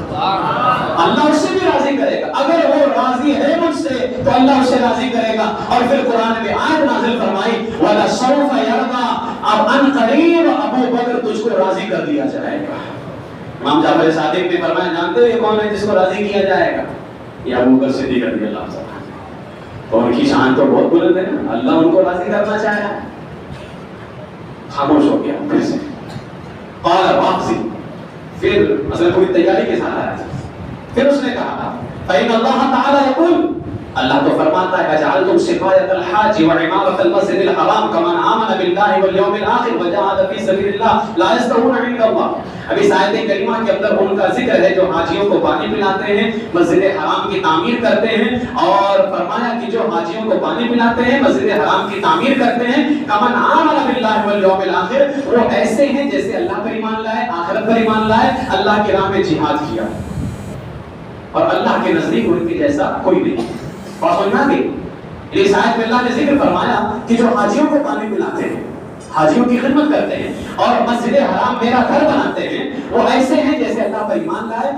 A: اللہ اسے بھی راضی کرے گا. اگر وہ راضی ہے مجھ سے تو اللہ اسے راضی کرے گا. اور پھر قرآن میں آیت نازل فرمائی وَلَسَوْفَ يَرْضَىٰ اب ان قریب ابو بکر تجھ کو راضی کر دیا جائے گا. امام جعفر صادق نے فرمایا جانتے ہو یہ کون ہے جس کو راضی کیا جائے گا؟ یہ ابو بکر صدیق رضی اللہ عنہ. اور ان کی شان تو بہت بلند ہے نا. اللہ ان کو راضی کرنا چاہا. خاموش ہو گیا پھر سے. قال واپسی پھر مثلا کوئی تیاری کے ساتھ آیا پھر اس نے کہا فإن اللہ تعالی یقول اللہ تو فرماتا ہے اجعلتم سقایۃ الحاج وعمارۃ المسجد الحرام کمن آمن باللہ والیوم الآخر وجاہد فی سبیل اللہ لا یستوون عند اللہ. ابھی اس آیت کریمہ کے اندر ان کا ذکر ہے جو حاجیوں کو پانی پلاتے ہیں مسجد حرام کی تعمیر کرتے ہیں. اور فرمایا کہ جو حاجیوں کو پانی پلاتے ہیں مسجد حرام کی تعمیر کرتے ہیں کمن آمن باللہ والیوم الآخر وہ ایسے ہیں جیسے اللہ پر ایمان لائے آخرت پر ایمان لائے اللہ کی راہ میں جہاد کیا اور اللہ کے نزدیک ان کے جیسا کوئی نہیں. اور سننا بھی اس آیت میں اللہ نے ذکر فرمایا کہ جو حاجیوں کو پانی پلاتے ہیں حاجیوں کی خدمت کرتے ہیں اور مسجد حرام میرا گھر بناتے ہیں وہ ایسے ہیں جیسے اللہ پر ایمان لائے